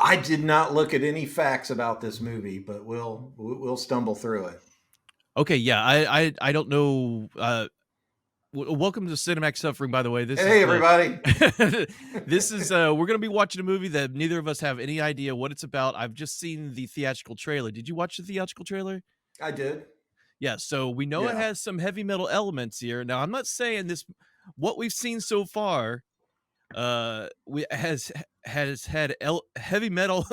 I did not look at any facts about this movie, but we'll stumble through it. Okay, yeah, I don't know. Welcome to Cinemax Suffering. By the way, this is Hey, the everybody. this is we're gonna be watching a movie that neither of us have any idea what it's about. I've just seen the theatrical trailer. Did you watch the theatrical trailer? I did. Yeah, so we know it Yeah. has some heavy metal elements here. Now, I'm not saying this. What we've seen so far, we has had heavy metal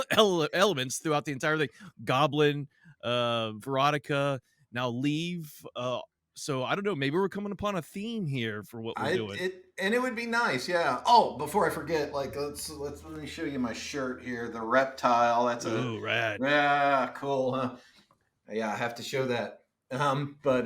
elements throughout the entire thing. Goblin, Veronica, now Leave. So I don't know. Maybe we're coming upon a theme here for what we're doing. It would be nice, yeah. Oh, before I forget, like let's let me show you my shirt here. The reptile. That's a Ooh, rad. yeah, cool, huh? Yeah, I have to show that. But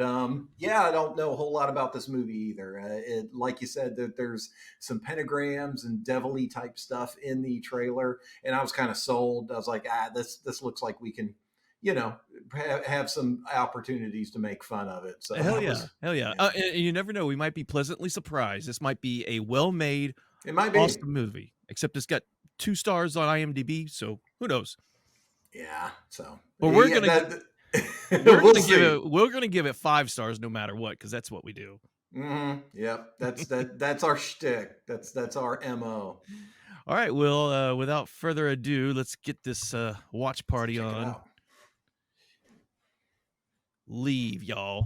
yeah, I don't know a whole lot about this movie either. It, like you said, that there's some pentagrams and devilly type stuff in the trailer, and I was kind of sold. I was like, this looks like we can, you know, have some opportunities to make fun of it. So Hell that yeah, was, hell yeah. yeah. And you never know. We might be pleasantly surprised. This might be a well-made, It might be, awesome movie. Except it's got 2 stars on IMDb, so who knows? yeah. So But we're yeah, gonna we'll see. we're gonna give it 5 stars no matter what, because that's what we do. Yep, that's our shtick. That's our mo. All right, well, without further ado, let's get this watch Let's party check it on. out. Leave, y'all.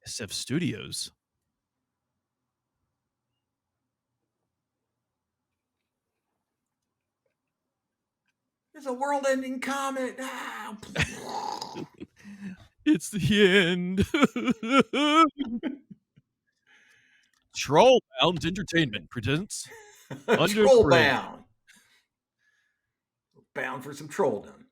SF Studios. It's a world-ending comet. Ah. It's the end. Trollbound Entertainment presents Troll Undergrade. bound. Bound for some trolldom.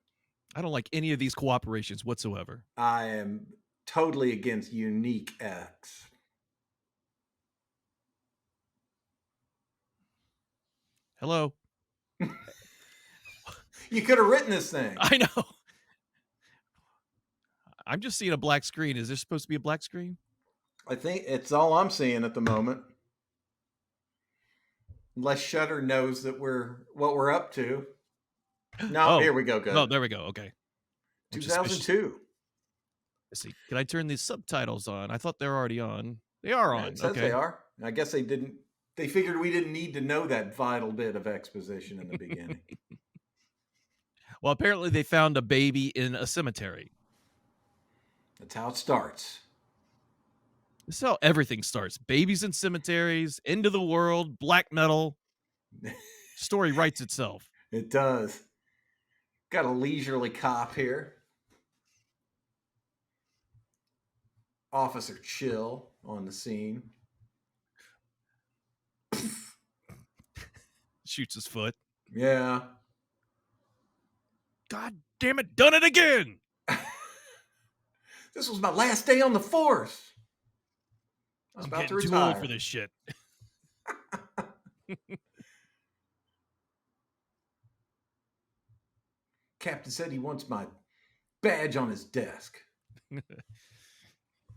I don't like any of these cooperations whatsoever. I am totally against unique X. Hello. You could have written this thing. I know. I'm just seeing a black screen. Is there supposed to be a black screen? I think it's all I'm seeing at the moment. Unless Shudder knows that what we're up to. No, Oh, here we go. Good. oh, there we go. Okay. 2002. Let's see. Can I turn these subtitles on? I thought they were already on. They are on. It says Okay. they are. I guess they didn't. They figured we didn't need to know that vital bit of exposition in the beginning. Well, apparently they found a baby in a cemetery. That's how it starts. This is how everything starts. Babies in cemeteries, end of the world, black metal. Story writes itself. It does. Got a leisurely cop here. Officer Chill on the scene. Shoots his foot. Yeah. God damn it, done it again. This was my last day on the force. I was I'm about to getting too retire. old for this shit. Captain said he wants my badge on his desk.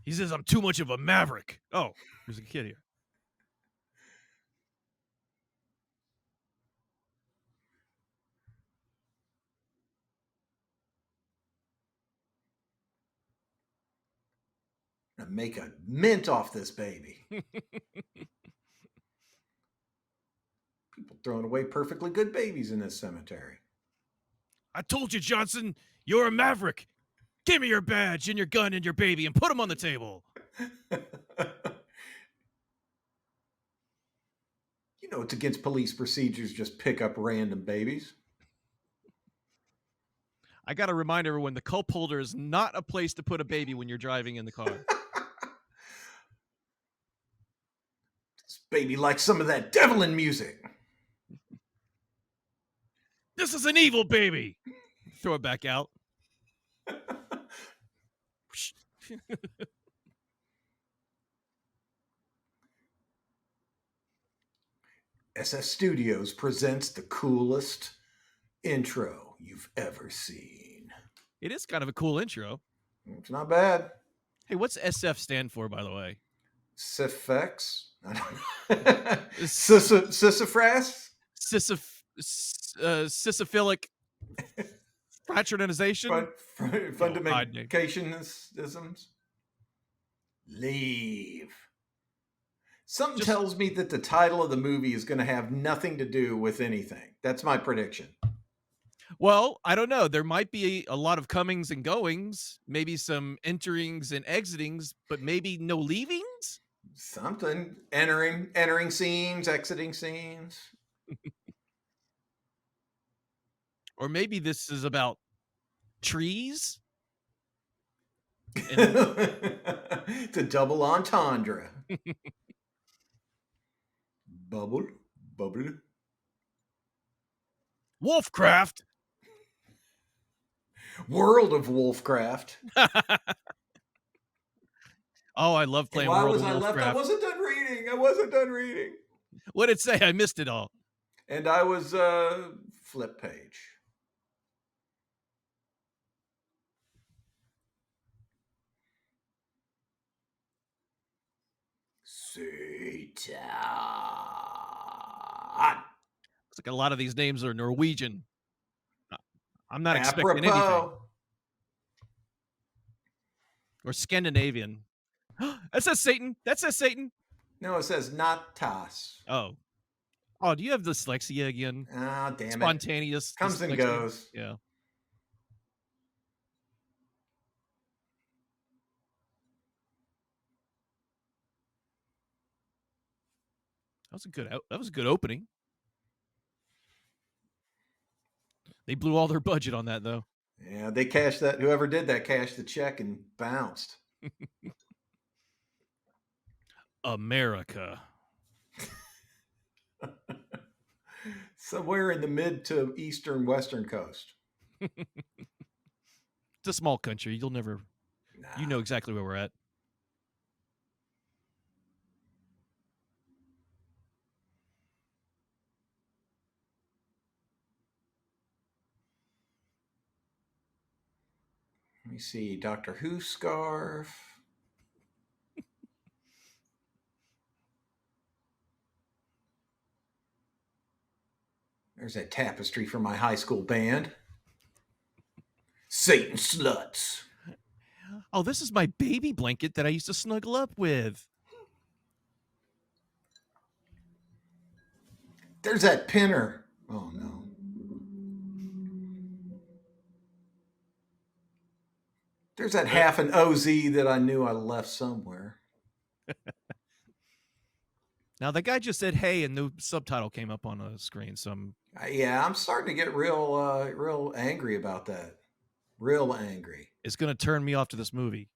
He says I'm too much of a maverick. Oh, there's a kid here. I'm gonna make a mint off this baby. People throwing away perfectly good babies in this cemetery. I told you, Johnson, you're a maverick. Give me your badge and your gun and your baby and put them on the table. You know it's against police procedures just pick up random babies. I got to remind everyone the cup holder is not a place to put a baby when you're driving in the car. This baby likes some of that devlin music. This is an evil baby. Throw it back out. SF Studios presents the coolest intro you've ever seen. It is kind of a cool intro. It's not bad. Hey, what's SF stand for, by the way? Syphex? S- Sisyphras? Sisyphilic fraternization? Fundamentation-isms? Leave. Something Just- tells me that the title of the movie is going to have nothing to do with anything. That's my prediction. Well, I don't know. There might be a lot of comings and goings, maybe some enterings and exitings, but maybe no leavings? Something. Entering scenes, exiting scenes. Or maybe this is about trees? It's a double entendre. Bubble. Wolfcraft! World of Wolfcraft. Oh, I love playing Why World was of I left? I Wolfcraft. wasn't done reading. What did it say? I missed it all. And I was flip page. Satan. It's like a lot of these names are Norwegian. I'm not expecting anything. Or Scandinavian. That says Satan. No, it says not Tas. Oh. Oh, do you have dyslexia again? Ah, damn it. Spontaneous. Comes and dyslexia? goes. Yeah. That was a good opening. They blew all their budget on that, though. Yeah, they cashed that. Whoever did that cashed the check and bounced. America. Somewhere in the mid to eastern western coast. It's a small country. You'll never... Nah. You know exactly where we're at. Let me see. Doctor Who scarf. There's that tapestry from my high school band. Satan sluts. Oh, this is my baby blanket that I used to snuggle up with. There's that pinner. Oh, no. There's that half an OZ that I knew I left somewhere. Now, the guy just said, hey, and the subtitle came up on the screen. So I'm starting to get real angry about that. Real angry. It's going to turn me off to this movie.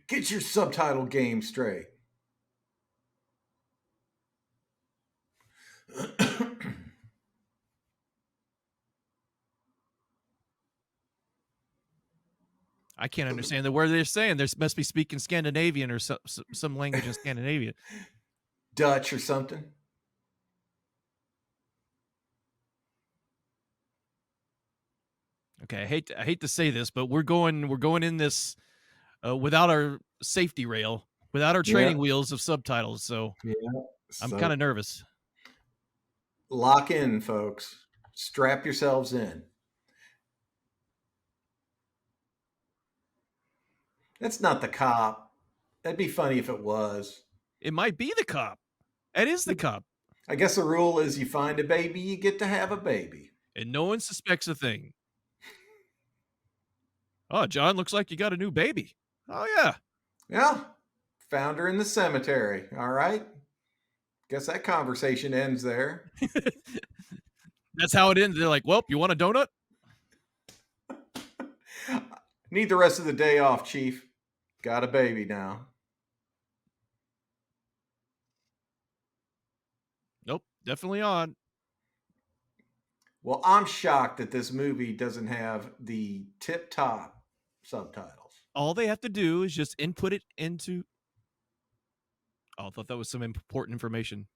Get your subtitle game straight. I can't understand the word they're saying. They must be speaking Scandinavian or some language in Scandinavia. Dutch or something. Okay, I hate to say this, but we're going in this without our safety rail, without our training wheels of subtitles. So I'm kind of nervous. Lock in, folks. Strap yourselves in. That's not the cop. That'd be funny if it was. It might be the cop. It is the cop. I guess the rule is you find a baby, you get to have a baby. And no one suspects a thing. Oh, John, looks like you got a new baby. Oh, yeah. Yeah. Found her in the cemetery. All right. Guess that conversation ends there. That's how it ends. They're like, well, you want a donut? Need the rest of the day off, Chief. Got a baby now. Nope, definitely on. Well, I'm shocked that this movie doesn't have the tip-top subtitles. All they have to do is just input it into... Oh, I thought that was some important information.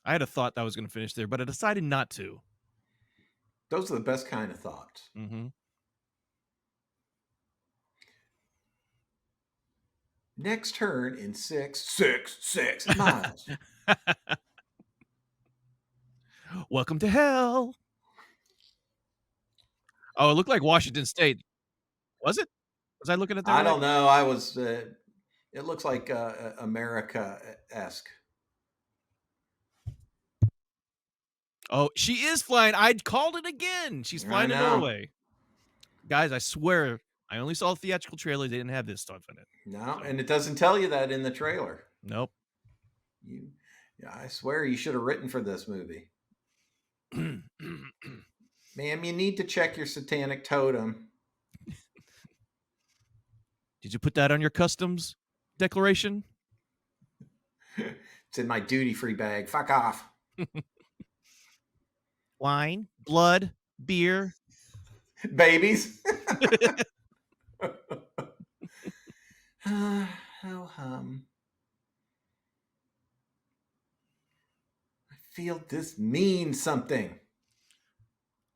I had a thought that I was going to finish there, but I decided not to. Those are the best kind of thoughts. Mm-hmm. Next turn in 6 miles. Welcome to hell. Oh, it looked like Washington State. Was it? Was I looking at that I right? don't know. I was. It looks like America esque. Oh, she is flying. I'd called it again. She's I flying to know. Norway. Guys, I swear, I only saw a theatrical trailer. They didn't have this stuff in it. No, So, and it doesn't tell you that in the trailer. nope. You, yeah, I swear you should have written for this movie. Ma'am, you need to check your satanic totem. Did you put that on your customs declaration? It's in my duty free bag. Fuck off. Wine, blood, beer. Babies. Oh, I feel this means something.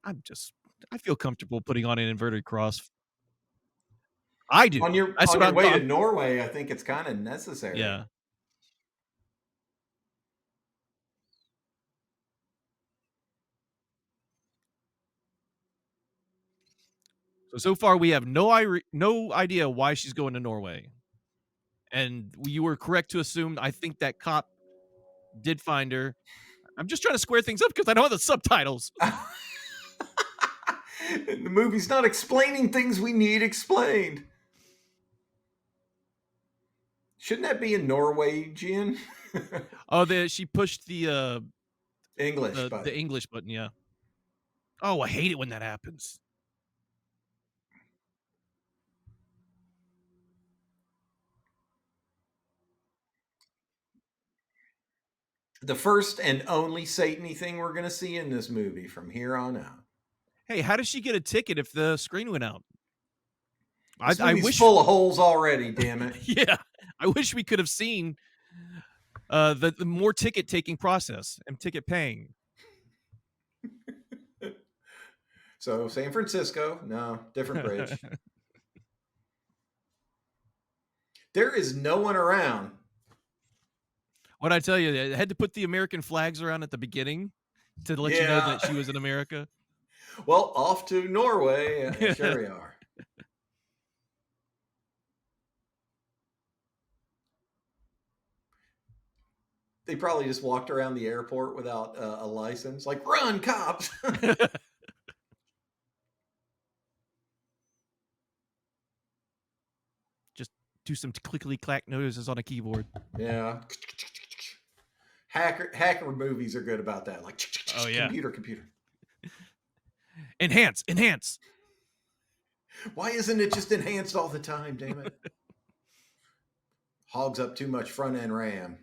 I feel comfortable putting on an inverted cross. I do. On your That's on what your I'm way to Norway, I think it's kind of necessary. Yeah. So far we have no idea why she's going to Norway. And you were correct to assume I think that cop did find her. I'm just trying to square things up because I don't have the subtitles. The movie's not explaining things we need explained. Shouldn't that be in Norwegian? Oh, she pushed the English, but the English button, yeah. Oh, I hate it when that happens. the first and only Satan-y thing we're going to see in this movie from here on out. Hey, how does she get a ticket if the screen went out? This I movie's wish full of holes already, damn it. Yeah, I wish we could have seen the more ticket taking process and ticket paying. So San Francisco, no, different bridge. There is no one around. What I tell you, I had to put the American flags around at the beginning to let you know that she was in America. Well, off to Norway. Sure we are. They probably just walked around the airport without a license. Like, run, cops! Just do some clickety clack noises on a keyboard. Yeah. Hacker movies are good about that. Like, oh yeah, computer. Enhance. Why isn't it just enhanced all the time? Damn it! Hogs up too much front end RAM.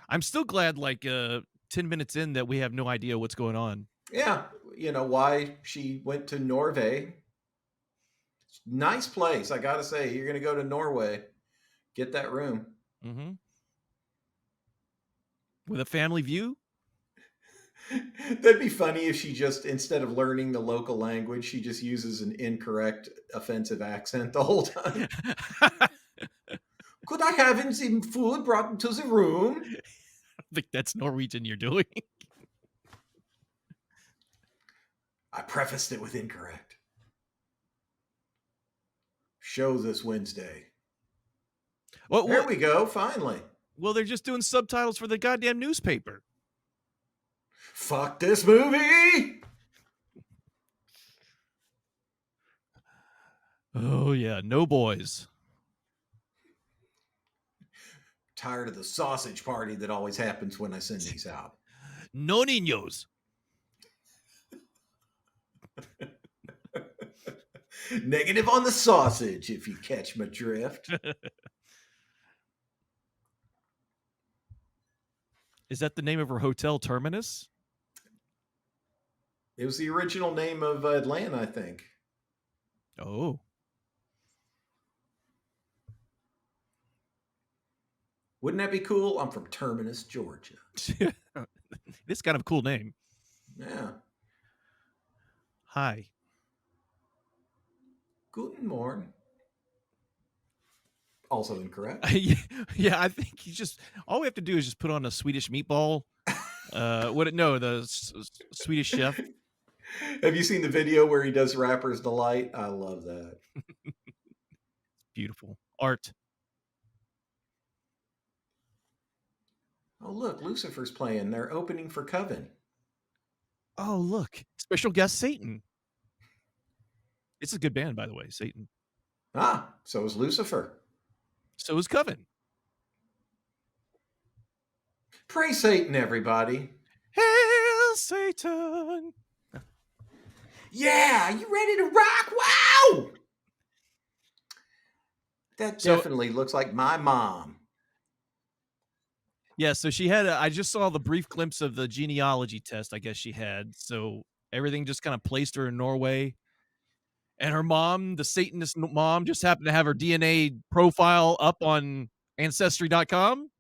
I'm still glad, like 10 minutes in, that we have no idea what's going on. Yeah, you know why she went to Norway. Nice place, I gotta say. You're gonna go to Norway, get that room. Mm-hmm. With a family view. That'd be funny if she just, instead of learning the local language, she just uses an incorrect offensive accent the whole time. Could I have some food brought into the room? I think that's Norwegian you're doing. I prefaced it with incorrect. Show this Wednesday. There we go, finally. Well, they're just doing subtitles for the goddamn newspaper. Fuck this movie! Oh, yeah, no boys. Tired of the sausage party that always happens when I send these out. No niños. Negative on the sausage, if you catch my drift. Is that the name of her hotel, Terminus? It was the original name of Atlanta, I think. Oh. Wouldn't that be cool? I'm from Terminus, Georgia. It's kind of a cool name. Yeah. Hi. Guten Morgen. Also incorrect. Yeah, I think all we have to do is just put on a Swedish meatball. The Swedish chef. Have you seen the video where he does Rapper's Delight? I love that. Beautiful art. Oh, look, Lucifer's playing. They're opening for Coven. Oh, look. Special guest Satan. It's a good band, by the way, Satan. Ah, so is Lucifer. So is Coven. Praise Satan, everybody. Hail Satan. Yeah, you ready to rock? Wow! That definitely looks like my mom. Yeah, so she had I just saw the brief glimpse of the genealogy test, I guess she had. So everything just kind of placed her in Norway. And her mom, the Satanist mom, just happened to have her DNA profile up on Ancestry.com.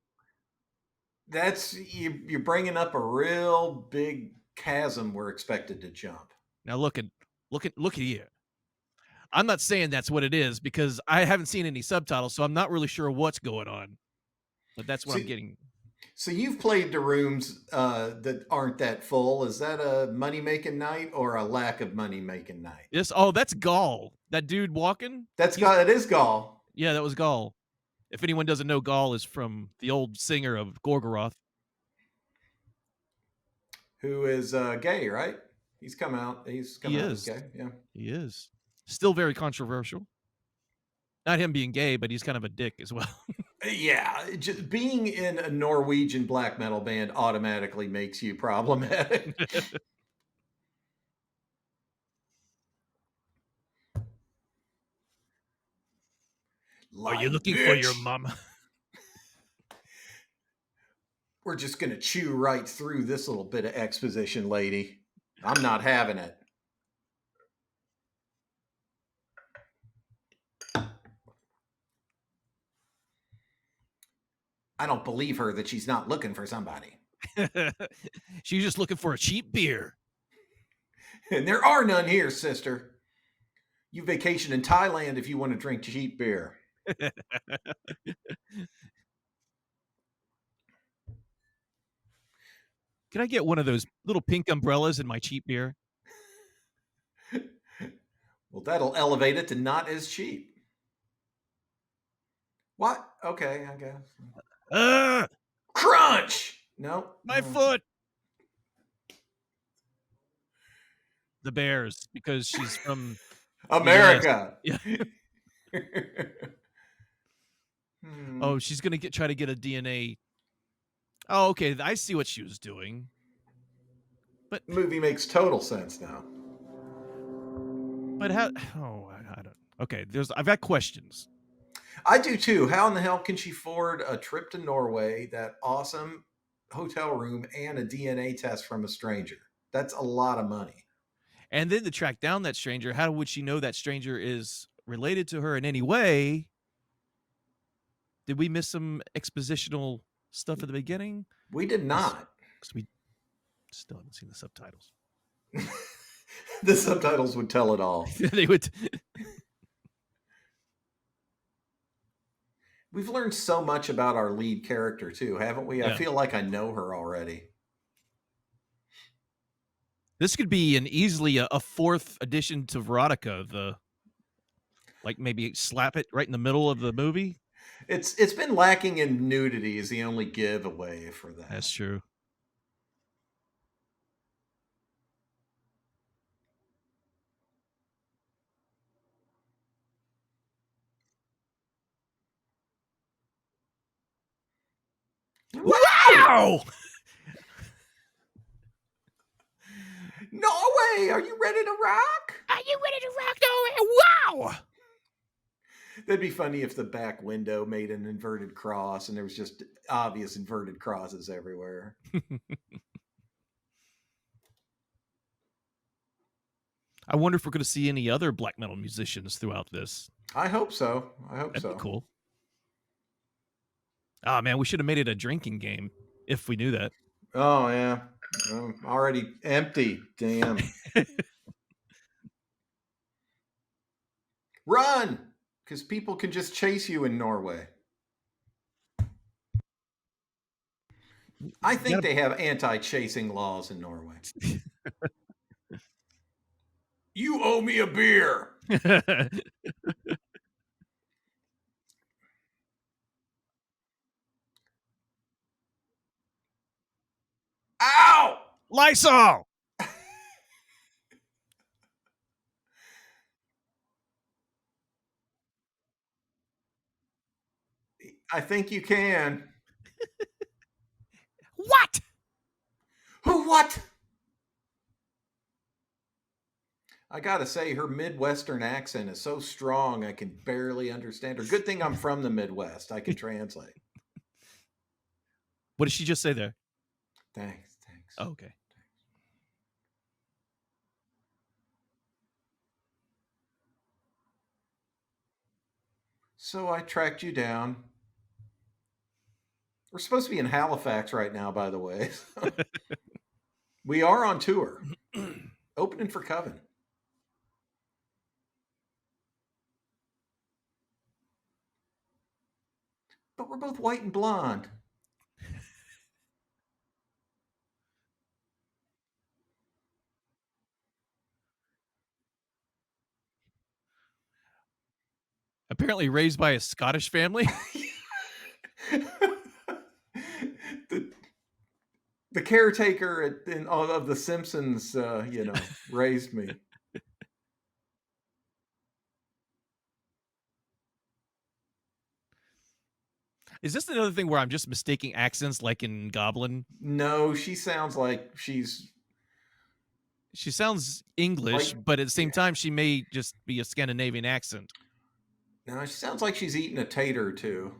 You're bringing up a real big chasm we're expected to jump. Now look at you. I'm not saying that's what it is because I haven't seen any subtitles, so I'm not really sure what's going on. But that's what I'm getting. So you've played the rooms that aren't that full. Is that a money-making night or a lack of money-making night? That's Gaul. That dude walking? That is Gaul. Yeah, that was Gaul. If anyone doesn't know, Gaul is from the old singer of Gorgoroth. Who is gay, right? He's come out. He's come out as gay. Yeah. He is. Still very controversial. Not him being gay, but he's kind of a dick as well. Yeah, just being in a Norwegian black metal band automatically makes you problematic. Are you looking for your mama? We're just going to chew right through this little bit of exposition, lady. I'm not having it. I don't believe her that she's not looking for somebody. She's just looking for a cheap beer. And there are none here, sister. You vacation in Thailand if you want to drink cheap beer. Can I get one of those little pink umbrellas in my cheap beer? Well, that'll elevate it to not as cheap. What? Okay, I guess. Crunch! No. My foot! The Bears, because she's from America. Yeah. Oh, she's going to try to get a DNA. Oh, okay. I see what she was doing. But movie makes total sense now. But how? Oh, I don't. Okay, I've got questions. I do too. How in the hell can she afford a trip to Norway, that awesome hotel room, and a DNA test from a stranger? That's a lot of money. And then to track down that stranger, how would she know that stranger is related to her in any way? Did we miss some expositional stuff at the beginning? We did not. Because we still haven't seen the subtitles. The subtitles would tell it all. They would. We've learned so much about our lead character too, haven't we? Yeah. I feel like I know her already. This could be easily a fourth addition to Veronica. Maybe slap it right in the middle of the movie. It's been lacking in nudity is the only giveaway for that. That's true. Wow! Norway, are you ready to rock? Are you ready to rock, Norway? Wow! That'd be funny if the back window made an inverted cross and there was just obvious inverted crosses everywhere. I wonder if we're going to see any other black metal musicians throughout this. I hope so. I hope That'd be cool. Oh man, we should have made it a drinking game if we knew that. Oh yeah, already empty. Damn. Run, because people can just chase you in Norway. I think You they have anti-chasing laws in Norway. You owe me a beer. gotta Ow! Lysol. I think you can. What? Who? What? I gotta say, her Midwestern accent is so strong I can barely understand her. Good thing I'm from the Midwest. I can translate. What did she just say there? Thanks, thanks. Oh, okay. So I tracked you down. We're supposed to be in Halifax right now, by the way. We are on tour, opening for Coven. But we're both white and blonde. Apparently raised by a Scottish family. the, the caretaker of The Simpsons, raised me. Is this another thing where I'm just mistaking accents like in Goblin? No, she sounds like she's She sounds English, like. but at the same time, she may just be a Scandinavian accent. No, she sounds like she's eating a tater too.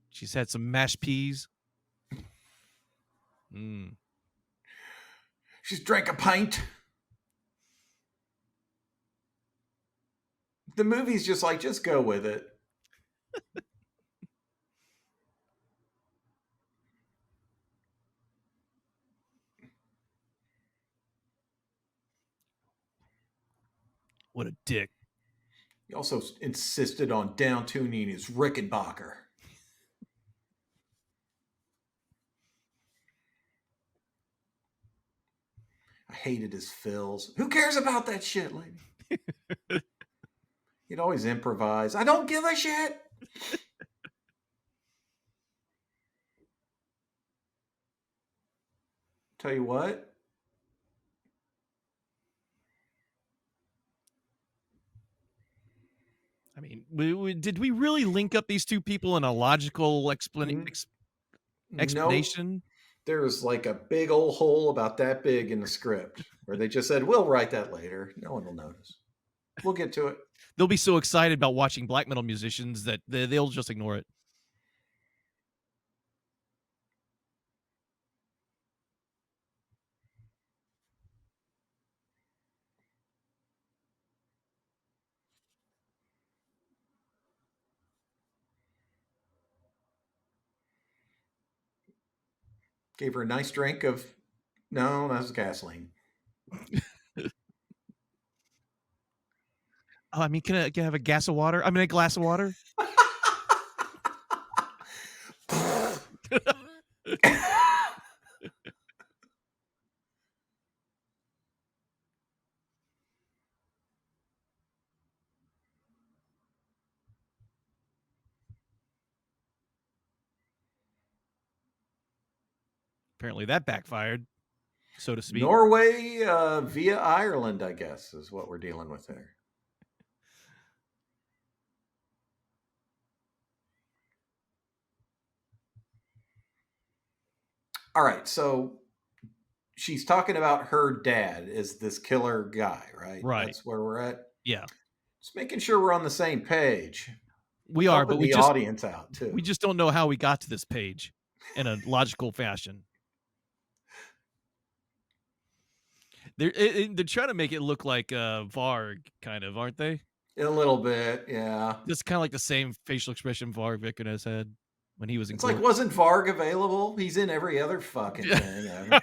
She's had some mashed peas. Mm. She's drank a pint. The movie's just like, just go with it. What a dick. He also insisted on down tuning his Rickenbacker. I hated his fills. Who cares about that shit, lady? He'd always improvise. I don't give a shit. Tell you what. I mean, did we really link up these two people in a logical Nope. explanation? There's like a big old hole about that big in the script where they just said, we'll write that later. No one will notice. We'll get to it. They'll be so excited about watching black metal musicians that they'll just ignore it. Gave her a nice drink of. No, that was gasoline. Oh, I mean, can I have a glass of water? I mean, a glass of water? Apparently that backfired, so to speak. Norway via Ireland, I guess, is what we're dealing with there. All right, so she's talking about her dad is this killer guy, right? Right. That's where we're at. Yeah. Just making sure we're on the same page. We are, Helping but the audience out too. we just don't know how we got to this page in a logical fashion. They're trying to make it look like Varg, kind of, aren't they? A little bit, yeah. Just kind of like the same facial expression Varg has had when he was in It's like, court. wasn't Varg available? He's in every other fucking thing ever.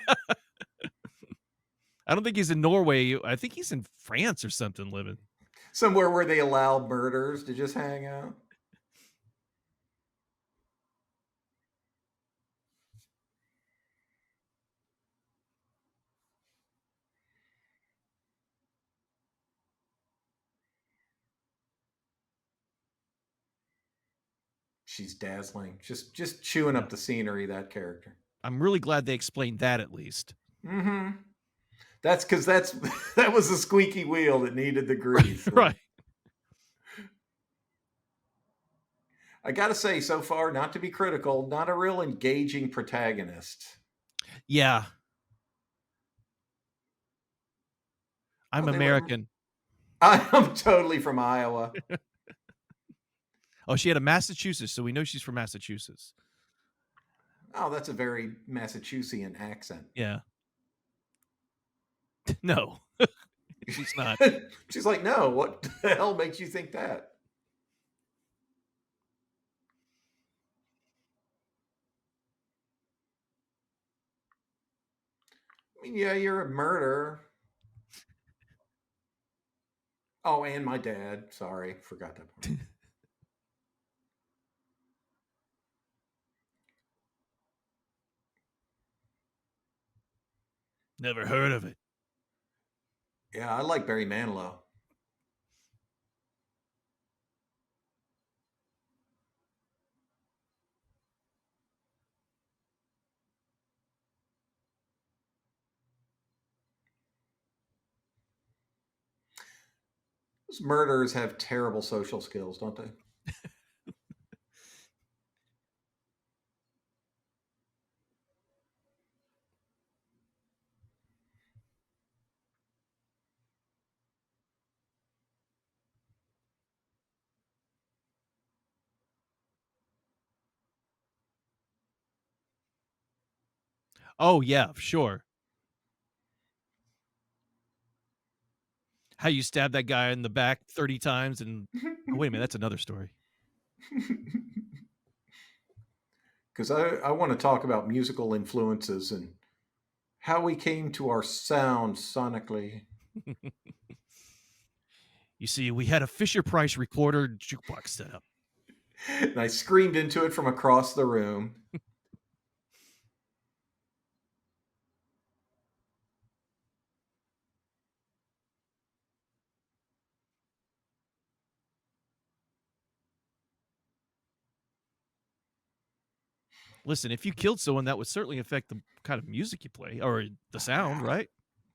I don't think he's in Norway. I think he's in France or something living. Somewhere where they allow murderers to just hang out. She's dazzling. Just chewing Yeah. up the scenery, that character. I'm really glad they explained that at least. Mm-hmm. That's because that was the squeaky wheel that needed the grease. Right. I gotta say, so far, not to be critical, not a real engaging protagonist. Yeah. I'm Oh, they let American. I'm totally from Iowa. Oh, she had a Massachusetts, so we know she's from Massachusetts. Oh, that's a very Massachusettsian accent. Yeah. No, she's not. She's like, no, what the hell makes you think that? I mean, yeah, you're a murderer. Oh, and my dad. Sorry, forgot that part. Never heard of it. Yeah, I like Barry Manilow. Those murderers have terrible social skills, don't they? Oh yeah, sure. How you stabbed that guy in the back 30 times and oh wait a minute, that's another story. Because I want to talk about musical influences and how we came to our sound sonically. You see, we had a Fisher Price recorder jukebox set up. And I screamed into it from across the room. Listen, if you killed someone, that would certainly affect the kind of music you play or the sound, right?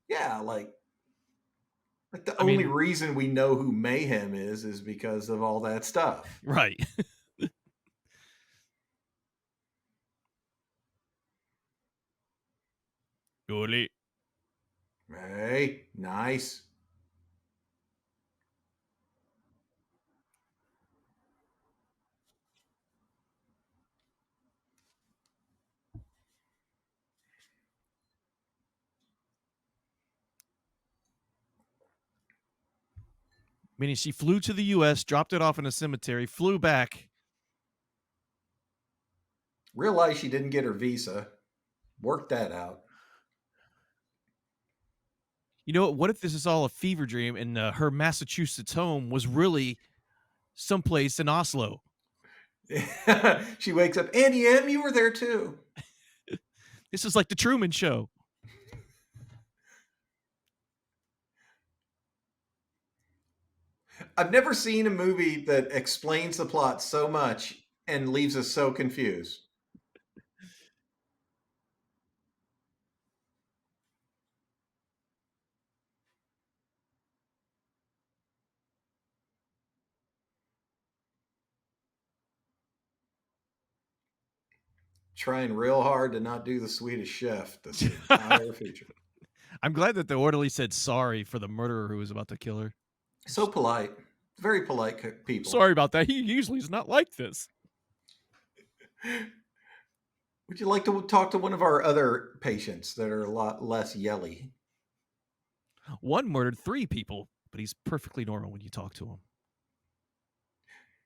Yeah, like the I only mean, reason we know who Mayhem is because of all that stuff. right. Surely. Hey, nice. Meaning she flew to the US, dropped it off in a cemetery, flew back. Realized she didn't get her visa. Worked that out. You know what if this is all a fever dream and her Massachusetts home was really someplace in Oslo? She wakes up. Andy M, you were there too. This is like the Truman Show. I've never seen a movie that explains the plot so much and leaves us so confused. Trying real hard to not do the Swedish Chef this entire feature. I'm glad that the orderly said sorry for the murderer who was about to kill her. So polite. Very polite people. Sorry about that. He usually is not like this. Would you like to talk to one of our other patients that are a lot less yelly? One murdered 3 people, but he's perfectly normal when you talk to him.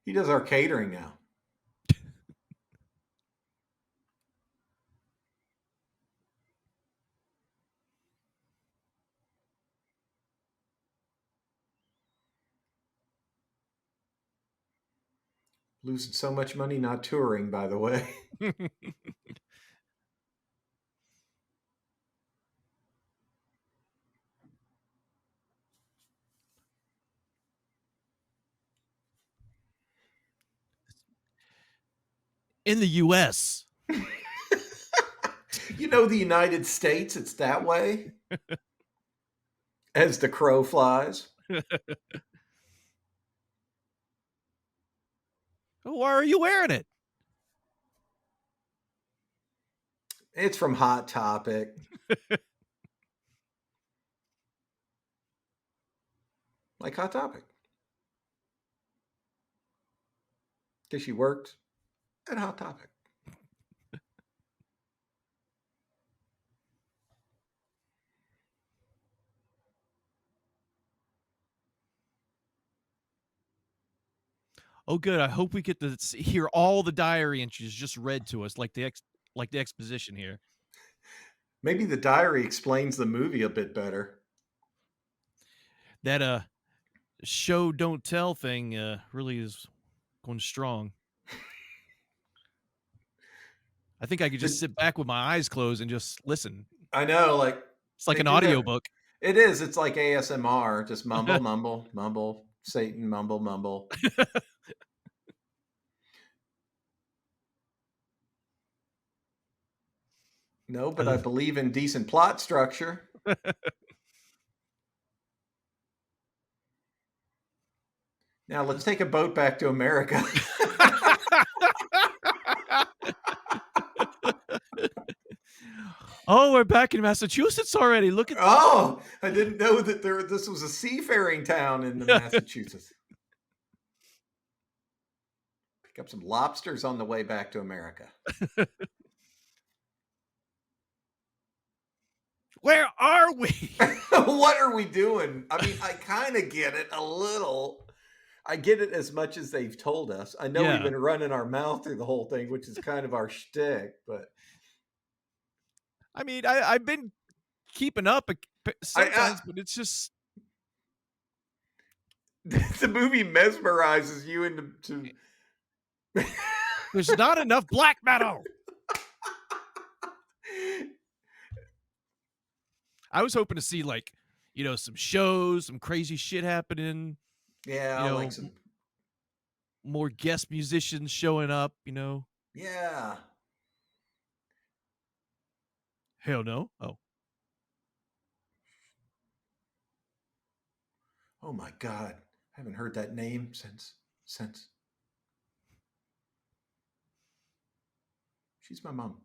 He does our catering now. Losing so much money not touring, by the way. In the U.S. You know, the United States, it's that way. As the crow flies. Why are you wearing it? It's from Hot Topic. Like Hot Topic. Because she worked at Hot Topic. Oh, good. I hope we get to hear all the diary entries just read to us, like the exposition here. Maybe the diary explains the movie a bit better. That show don't tell thing really is going strong. I think I could just sit back with my eyes closed and just listen. I know, like It's like an audiobook. It is. It's like ASMR. Just mumble, mumble, mumble. Satan, mumble, mumble. No, but I believe in decent plot structure. Now let's take a boat back to America. Oh, we're back in Massachusetts already. Look at Oh, I didn't know that this was a seafaring town in Massachusetts. Pick up some lobsters on the way back to America. Where are we? What are we doing? I mean, I kind of get it a little. I get it as much as they've told us. I know we've been running our mouth through the whole thing, which is kind of our shtick, but I mean, I've been keeping up sometimes, but it's just the movie mesmerizes you into. There's not enough black metal. I was hoping to see, like, you know, some shows, some crazy shit happening. Yeah, you know, like some more guest musicians showing up, you know. Yeah. Hell no. Oh my God. I haven't heard that name since. She's my mom.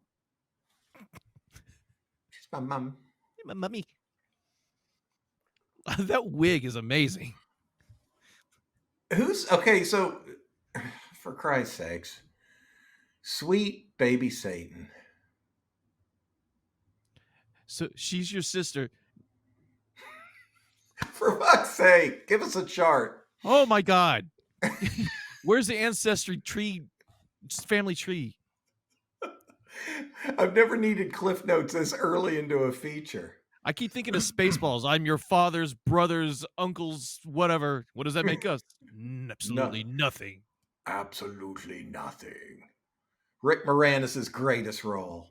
She's my mom. My mummy. That wig is amazing. Who's okay? So, for Christ's sakes, sweet baby Satan. So she's your sister. For fuck's sake, give us a chart. Oh my God. Where's the ancestry tree, family tree? I've never needed Cliff Notes this early into a feature. I keep thinking of Spaceballs. I'm your father's brother's uncle's whatever. What does that make us? Absolutely nothing. Absolutely nothing. Rick Moranis' greatest role.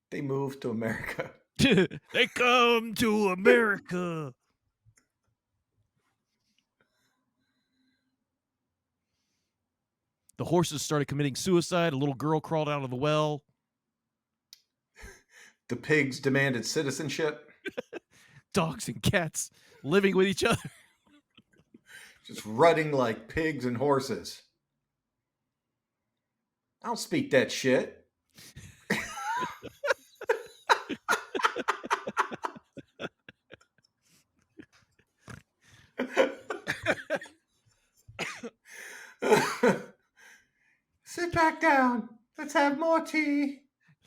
They moved to America. They come to America. The horses started committing suicide. A little girl crawled out of the well. The pigs demanded citizenship. Dogs and cats living with each other. Just rutting like pigs and horses. I don't speak that shit. Sit back down. Let's have more tea.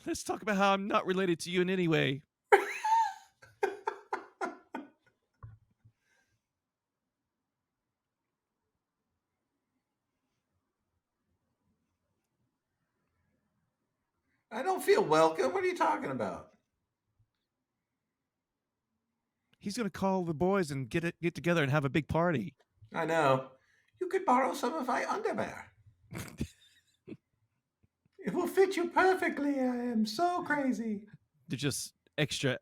Let's talk about how I'm not related to you in any way. feel welcome. What are you talking about? He's gonna call the boys and get together and have a big party. I know. You could borrow some of my underwear. It will fit you perfectly. I am so crazy. They're just extra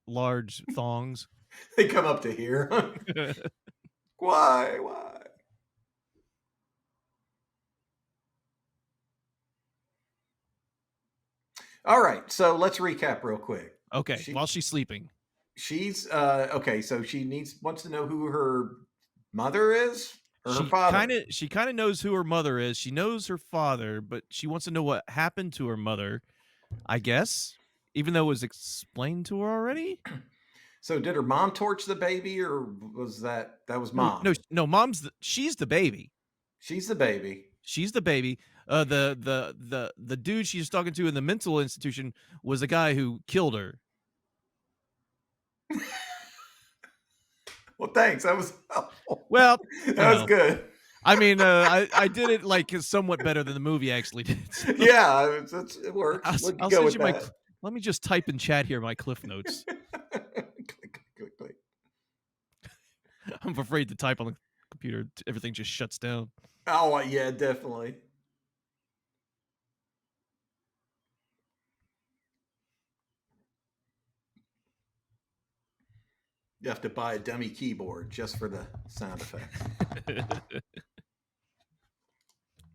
large thongs. They come up to here. Why? All right, so let's recap real quick. Okay, while she's sleeping. She's okay, so she wants to know who her mother is or her father. She kind of knows who her mother is. She knows her father, but she wants to know what happened to her mother, I guess, even though it was explained to her already. So did her mom torch the baby, or was that was mom? No, she's the baby. She's the baby. She's the baby. The dude she's talking to in the mental institution was a guy who killed her. Well, thanks. That was well, that was good. I mean, I did it like somewhat better than the movie actually did. So. Yeah, it works. I'll send you my. Let me just type in chat here my cliff notes. click. I'm afraid to type on the computer. Everything just shuts down. Oh yeah, definitely. You have to buy a dummy keyboard just for the sound effects.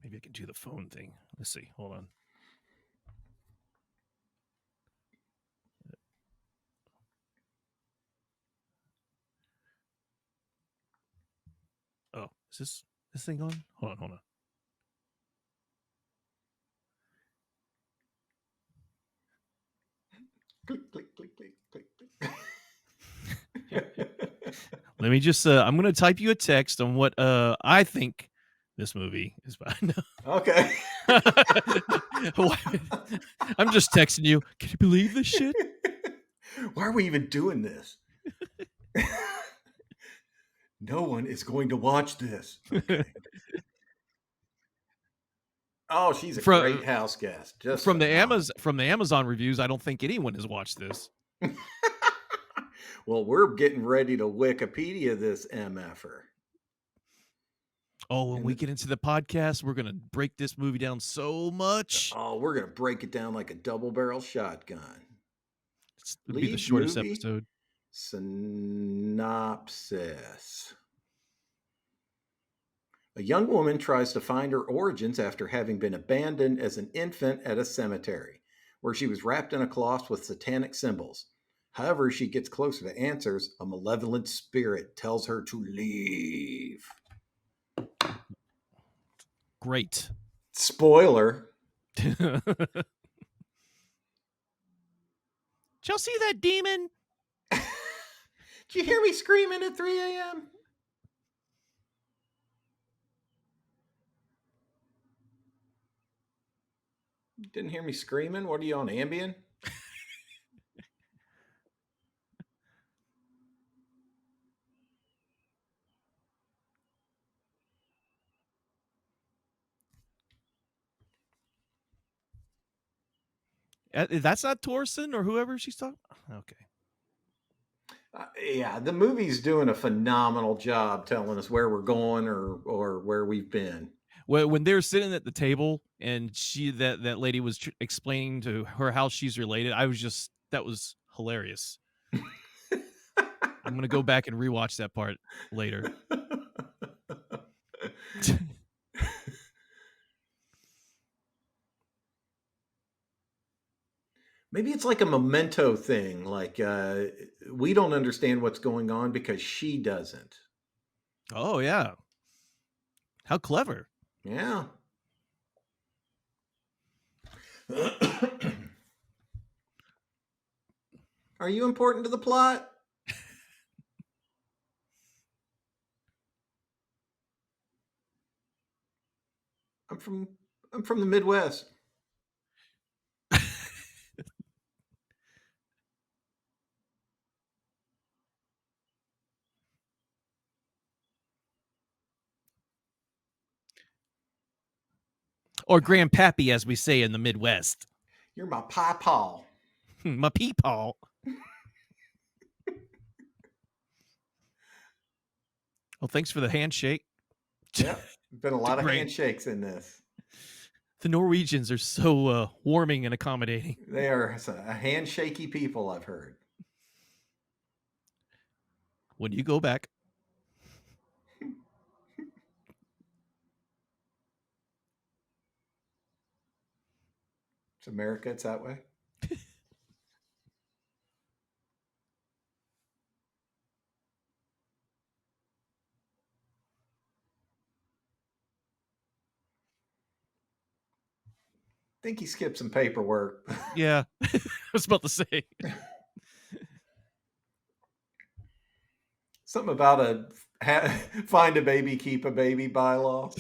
Maybe I can do the phone thing. Let's see. Hold on. Oh, is this thing on? Hold on. Click. Let me just I'm going to type you a text on what I think this movie is about. No. Okay. I'm just texting you. Can you believe this shit? Why are we even doing this? No one is going to watch this. Okay. Oh, she's a great house guest. Just from the Amazon reviews, I don't think anyone has watched this. Well, we're getting ready to Wikipedia this MFer. Oh, when we get into the podcast, we're gonna break this movie down so much. Oh, we're gonna break it down like a double-barrel shotgun. It'll be the shortest episode. Synopsis. A young woman tries to find her origins after having been abandoned as an infant at a cemetery, where she was wrapped in a cloth with satanic symbols. However, as she gets closer to answers, a malevolent spirit tells her to leave. Great. Spoiler. Did y'all see that demon? Did you hear me screaming at 3 a.m.? Didn't hear me screaming? What are you on, Ambien? That's not Torsen or whoever she's talking. Okay. Yeah, the movie's doing a phenomenal job telling us where we're going or where we've been. Well, when they're sitting at the table and that lady was explaining to her how she's related, that was hilarious. I'm gonna go back and rewatch that part later. Maybe it's like a Memento thing. Like we don't understand what's going on because she doesn't. Oh yeah, how clever! Yeah. Are you important to the plot? I'm from the Midwest. Or grandpappy, as we say in the Midwest. You're my pie-paw. My peepaw. Well, thanks for the handshake. Yep. Been a lot of Great. handshakes in this. The Norwegians are so warming and accommodating. They are a handshaky people, I've heard. When you go back, It's America, it's that way. I think he skipped some paperwork. yeah, I was about to say. Something about a find a baby, keep a baby bylaw.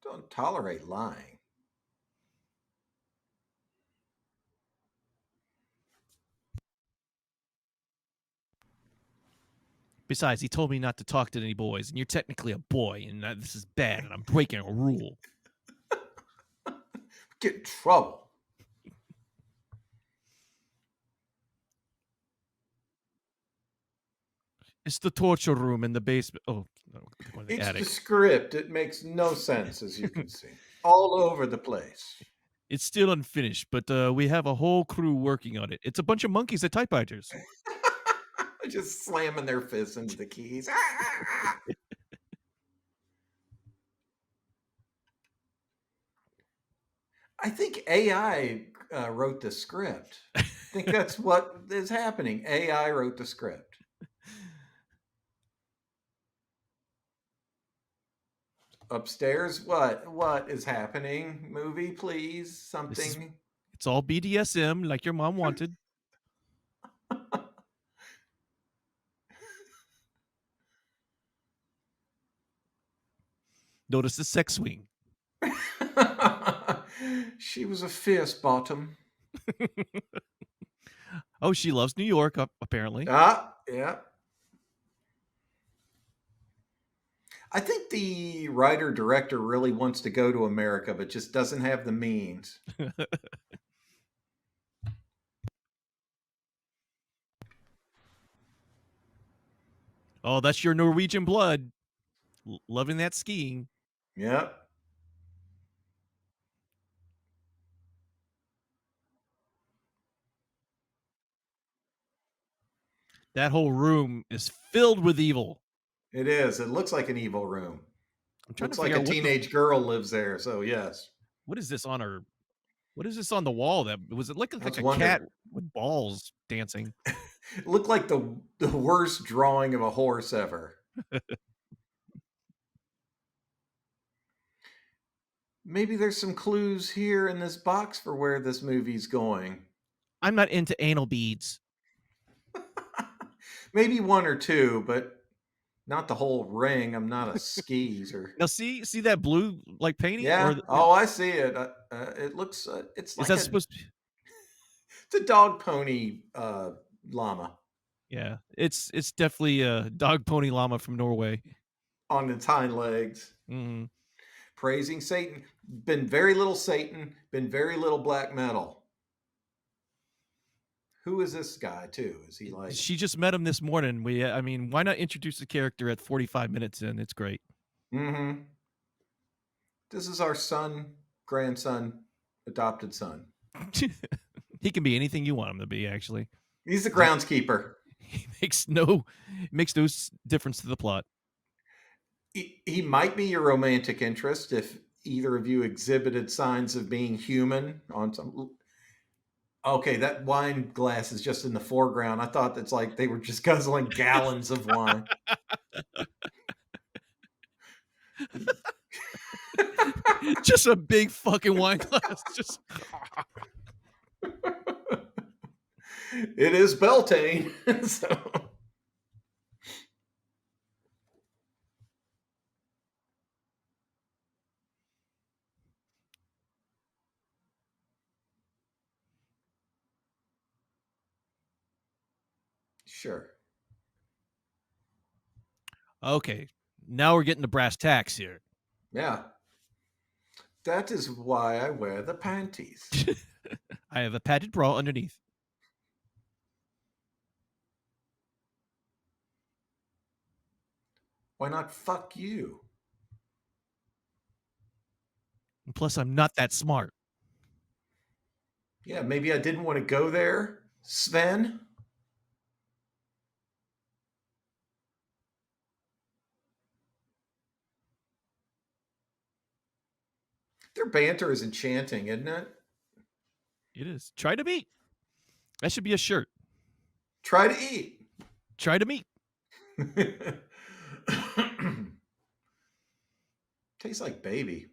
Don't tolerate lying. Besides, he told me not to talk to any boys, and you're technically a boy, and this is bad, and I'm breaking a rule. Get in trouble. It's the torture room in the basement. Oh, no, the It's attic. the script. It makes no sense, as you can see. All over the place. It's still unfinished, but we have a whole crew working on it. It's a bunch of monkeys at typewriters. Just slamming their fists into the keys. I think AI wrote the script. I think that's what is happening. AI wrote the script. Upstairs, what is happening? Movie, please. Something. It's all BDSM, like your mom wanted. Notice the sex swing. She was a fierce bottom. Oh, she loves New York, apparently. Yeah. I think the writer director really wants to go to America, but just doesn't have the means. Oh, that's your Norwegian blood. Loving that skiing. Yep. That whole room is filled with evil. It is. It looks like an evil room. I'm trying Looks to like figure a out teenage girl lives there. So yes, what is this on her? What is this on the wall? That was it looking I like was a cat wondering. with balls dancing. It looked like the worst drawing of a horse ever. Maybe there's some clues here in this box for where this movie's going. I'm not into anal beads. Maybe one or two, but not the whole ring. I'm not a skis or. Now see that blue like painting Yeah. Oh, I see it. It looks. It's is like that supposed to be? it's a dog pony llama Yeah, it's definitely a dog pony llama from Norway. on its hind legs, Mm. praising Satan. Been very little Satan. Been very little black metal. Who is this guy too? Is he like? She just met him this morning. I mean, why not introduce the character at 45 minutes in? It's great. Mm-hmm. This is our son, grandson, adopted son. He can be anything you want him to be. Actually, He's the groundskeeper. he makes no difference to the plot. He might be your romantic interest if either of you exhibited signs of being human on some. Okay, that wine glass is just in the foreground. I thought that's like they were just guzzling gallons of wine. Just a big fucking wine glass. Just It is Beltane. So. Sure. okay. Now we're getting to brass tacks here. Yeah. That is why I wear the panties. I have a padded bra underneath. Why not fuck you? And plus, I'm not that smart. Yeah, maybe I didn't want to go there, Sven. Their banter is enchanting, isn't it? It is. Try to meet. That should be a shirt. Try to eat. Try to meet. Tastes like baby.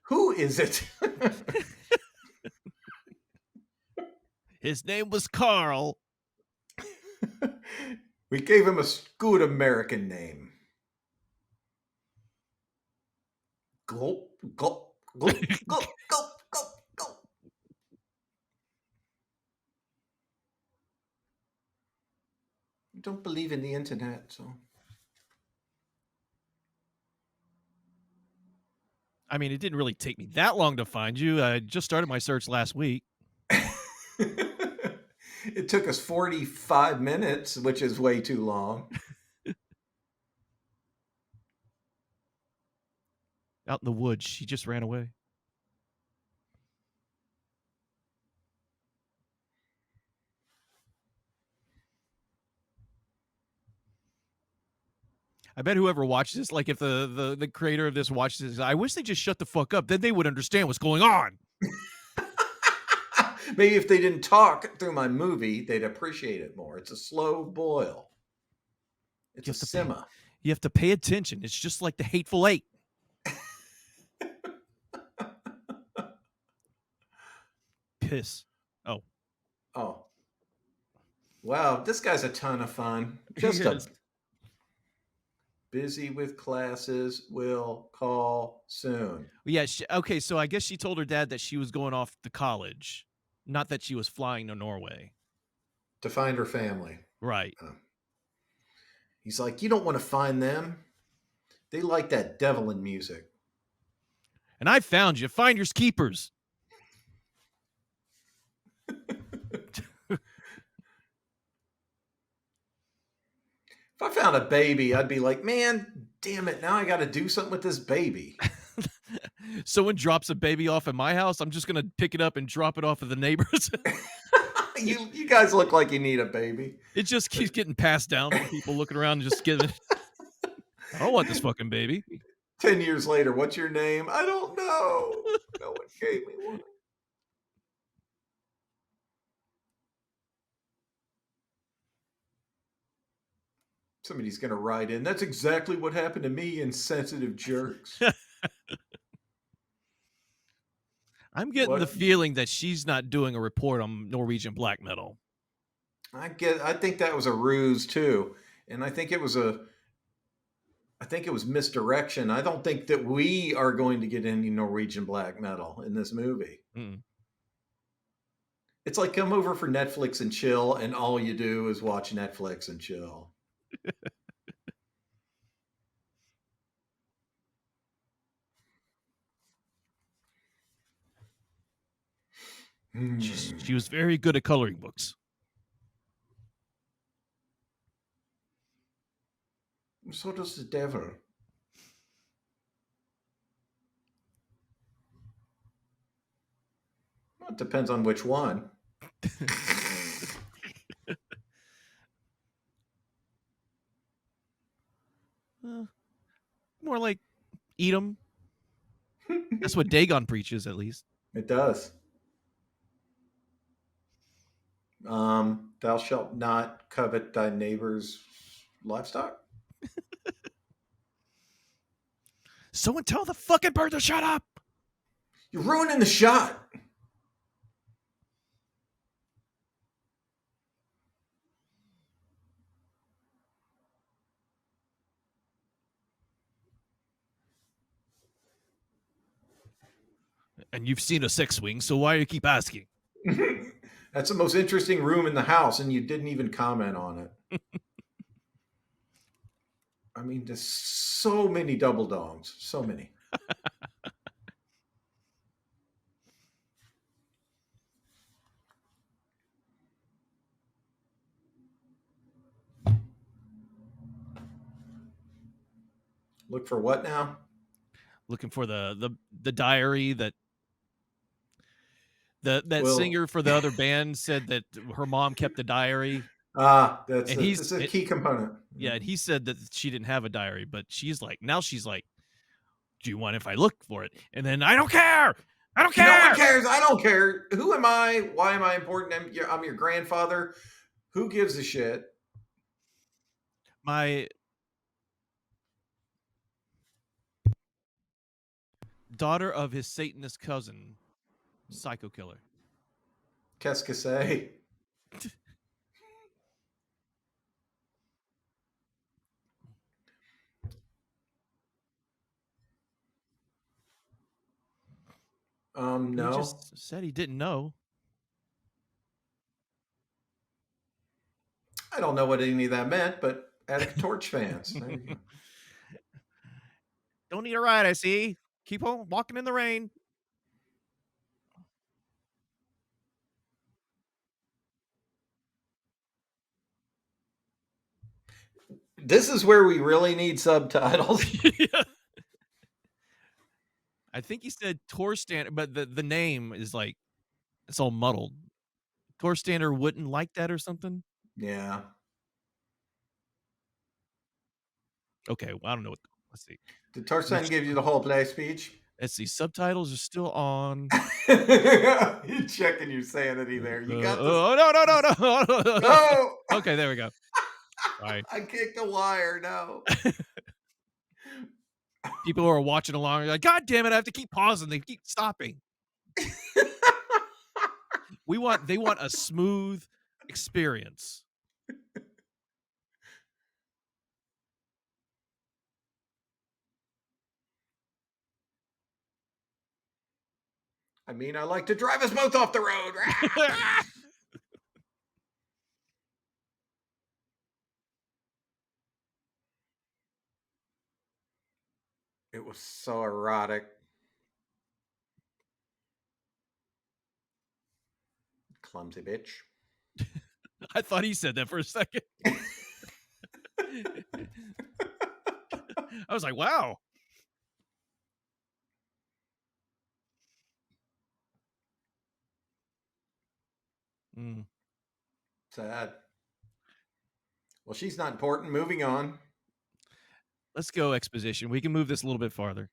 Who is it? His name was Carl. We gave him a good American name. Gulp, gulp, gulp, gulp, gulp, gulp, gulp. I don't believe in the internet, so. I mean, it didn't really take me that long to find you. I just started my search last week. It took us 45 minutes, which is way too long. Out in the woods. She just ran away. I bet whoever watches this, like if the creator of this watches this, I wish they just shut the fuck up. Then they would understand what's going on. Maybe if they didn't talk through my movie, they'd appreciate it more. It's a slow boil. It's a simmer. You have to pay attention. It's just like the Hateful Eight. Piss. Oh. Oh. Wow, this guy's a ton of fun. Just a busy with classes, will call soon. Yeah. Okay. So I guess she told her dad that she was going off to college, not that she was flying to Norway. To find her family. Right. He's like, you don't want to find them. They like that devil-in music. And I found you. Finders keepers. If I found a baby, I'd be like, man, damn it. Now I got to do something with this baby. Someone drops a baby off at my house, I'm just going to pick it up and drop it off at the neighbors. You guys look like you need a baby. It just keeps getting passed down from people looking around and just giving. I don't want this fucking baby. 10 years later, what's your name? I don't know. No one gave me one. Somebody's going to write in. That's exactly what happened to me, insensitive jerks. I'm getting the feeling that she's not doing a report on Norwegian black metal. I think that was a ruse too. And I think it was misdirection. I don't think that we are going to get any Norwegian black metal in this movie. Mm. It's like come over for Netflix and chill, and all you do is watch Netflix and chill. She was very good at coloring books. So does the devil. Well, it depends on which one. More like eat them. That's what Dagon preaches, at least. It does. Thou shalt not covet thy neighbor's livestock. Someone tell the fucking bird to shut up. You're ruining the shot. And you've seen a sex swing, so why do you keep asking? That's the most interesting room in the house, and you didn't even comment on it. I mean, there's so many double dongs. So many. Look for what now? Looking for the diary that that Well, singer for the other band said that her mom kept a diary, that's and it's a key component. yeah, and he said that she didn't have a diary, but she's like, do you want if I look for it? And then I don't care. I don't care. No one cares. I don't care. Who am I? Why am I important? I'm your grandfather. Who gives a shit? My daughter of his Satanist cousin, psycho killer. Qu'est-ce que c'est? He No. just said he didn't know. I don't know what any of that meant, but Attic Torch fans. There you go. Don't need a ride, I see. Keep on walking in the rain. This is where we really need subtitles. Yeah. I think he said Torstander, but the name is like, it's all muddled. Torstander wouldn't like that or something. Yeah. Okay, well, I don't know what. Let's see. Did Torstein give you the whole play speech? Let's see. Subtitles are still on. You're checking your sanity there. You got this. Oh no! No. Okay, there we go. Sorry. I kicked the wire. No. People who are watching along are like, God damn it! I have to keep pausing. They keep stopping. They want a smooth experience. I mean, I like to drive us both off the road. It was so erotic. Clumsy bitch. I thought he said that for a second. I was like, wow. Sad. Well, she's not important. Moving on. Let's go exposition. We can move this a little bit farther.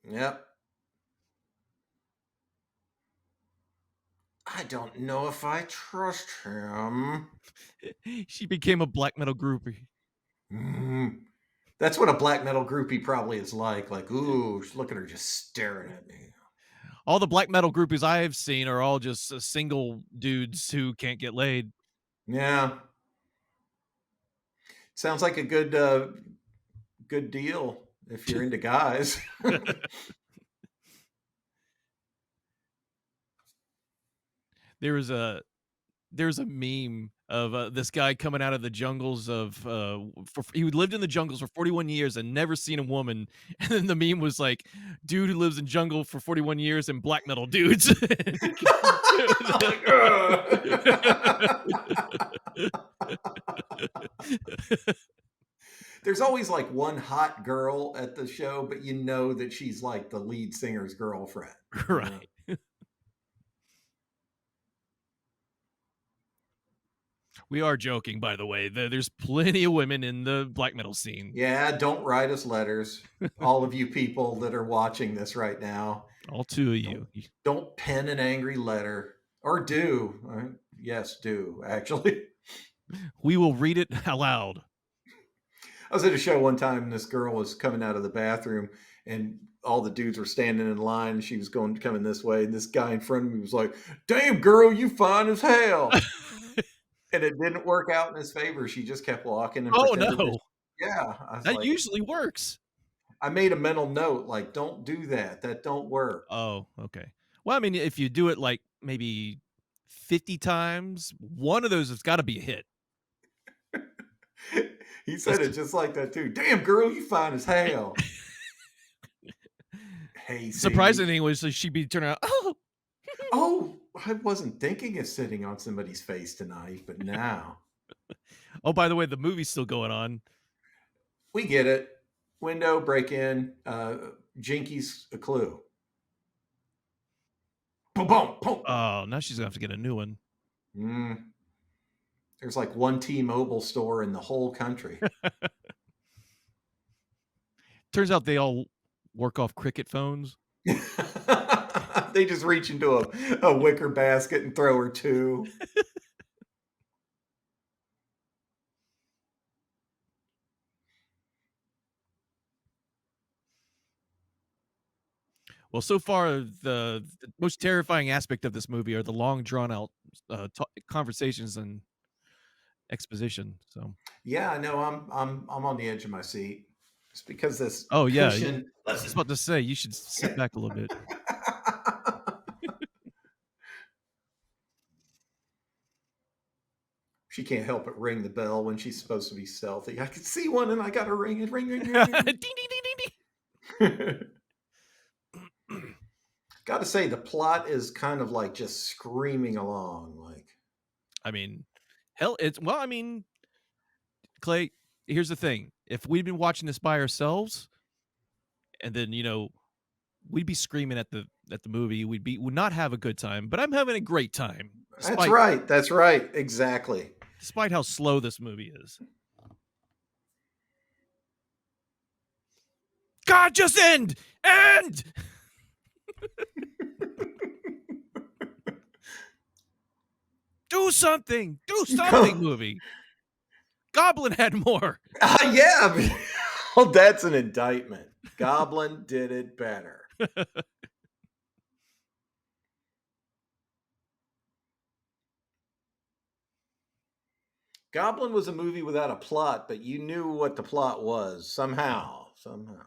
Yep. I don't know if I trust him. She became a black metal groupie. That's what a black metal groupie probably is like. Like, ooh, look at her just staring at me. All the black metal groupies I have seen are all just single dudes who can't get laid. Yeah. Sounds like a good deal if you're into guys. There's a meme of this guy coming out of the jungles of he lived in the jungles for 41 years and never seen a woman, and then the meme was like, dude who lives in jungle for 41 years and black metal dudes. There's always like one hot girl at the show, but you know that she's like the lead singer's girlfriend. Right. We are joking, by the way. There's plenty of women in the black metal scene. Yeah, don't write us letters. All of you people that are watching this right now. All two of you. Don't pen an angry letter. Or do. Yes, do, actually. We will read it aloud. I was at a show one time and this girl was coming out of the bathroom and all the dudes were standing in line and she was coming this way. And this guy in front of me was like, damn, girl, you fine as hell. And it didn't work out in his favor. She just kept walking. And oh, no. Yeah. That usually works. I made a mental note, like, don't do that. That don't work. Oh, okay. Well, I mean, if you do it like maybe 50 times, one of those has got to be a hit. He said it Just just like that too. Damn girl, you fine as hell. Hey surprising Sadie. thing was, like, she'd be turning out, oh, Oh, I wasn't thinking of sitting on somebody's face tonight, but now oh, by the way, the movie's still going on. we get it. Window break in. Jinky's a clue. Boom, boom, boom, boom. Oh, now she's gonna have to get a new one. Mm, there's like one T-Mobile store in the whole country. Turns out they all work off cricket phones. They just reach into a wicker basket and throw her two. Well, so far, the most terrifying aspect of this movie are the long, drawn out conversations and exposition. So, Yeah, no, I'm on the edge of my seat. It's because this oh yeah, cushion. I was Listen. about to say you should sit back a little bit. She can't help but ring the bell when she's supposed to be stealthy. I can see one and I gotta ring it. Ring, ring, ring, Ding, ring, ding, ding, ring. ding. Gotta say, the plot is kind of like just screaming along. Like, I mean, hell, it's well. I mean, Clay. Here's the thing: if we'd been watching this by ourselves, and then we'd be screaming at the movie, would not have a good time. But I'm having a great time, that's despite right. That's right. Exactly. despite how slow this movie is. God, just end! End! Do something! Do something, movie! Goblin had more. Yeah. Well, that's an indictment. Goblin did it better. Goblin was a movie without a plot, but you knew what the plot was Yeah. somehow. Somehow.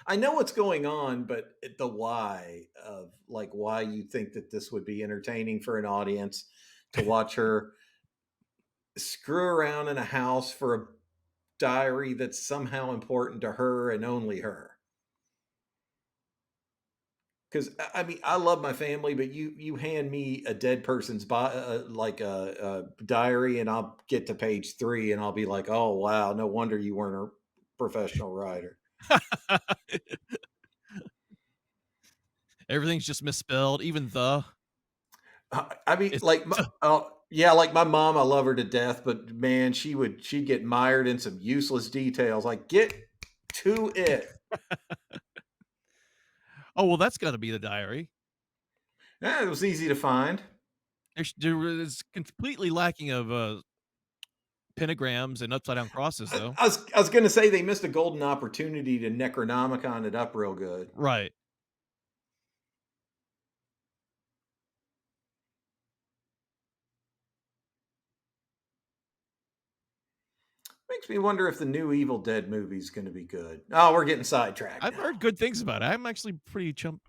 I know what's going on, but the why of like why you think that this would be entertaining for an audience to watch her screw around in a house for a diary that's somehow important to her and only her. Because I mean, I love my family, but you hand me a dead person's like a diary, and I'll get to page 3, and I'll be like, "Oh wow, no wonder you weren't a professional writer." Everything's just misspelled, even the. I mean, It's like, t oh yeah, like my mom, I love her to death, but man, she'd get mired in some useless details. Like, get to it. oh, well, that's gotta be the diary. Yeah, it was easy to find. There is completely lacking of, pentagrams and upside down crosses, though. I was gonna say they missed a golden opportunity to Necronomicon it up real good. Right. Makes me wonder if the new Evil Dead movie is gonna be good. Oh, we're getting sidetracked I've now. heard good things about it. I'm actually pretty chumped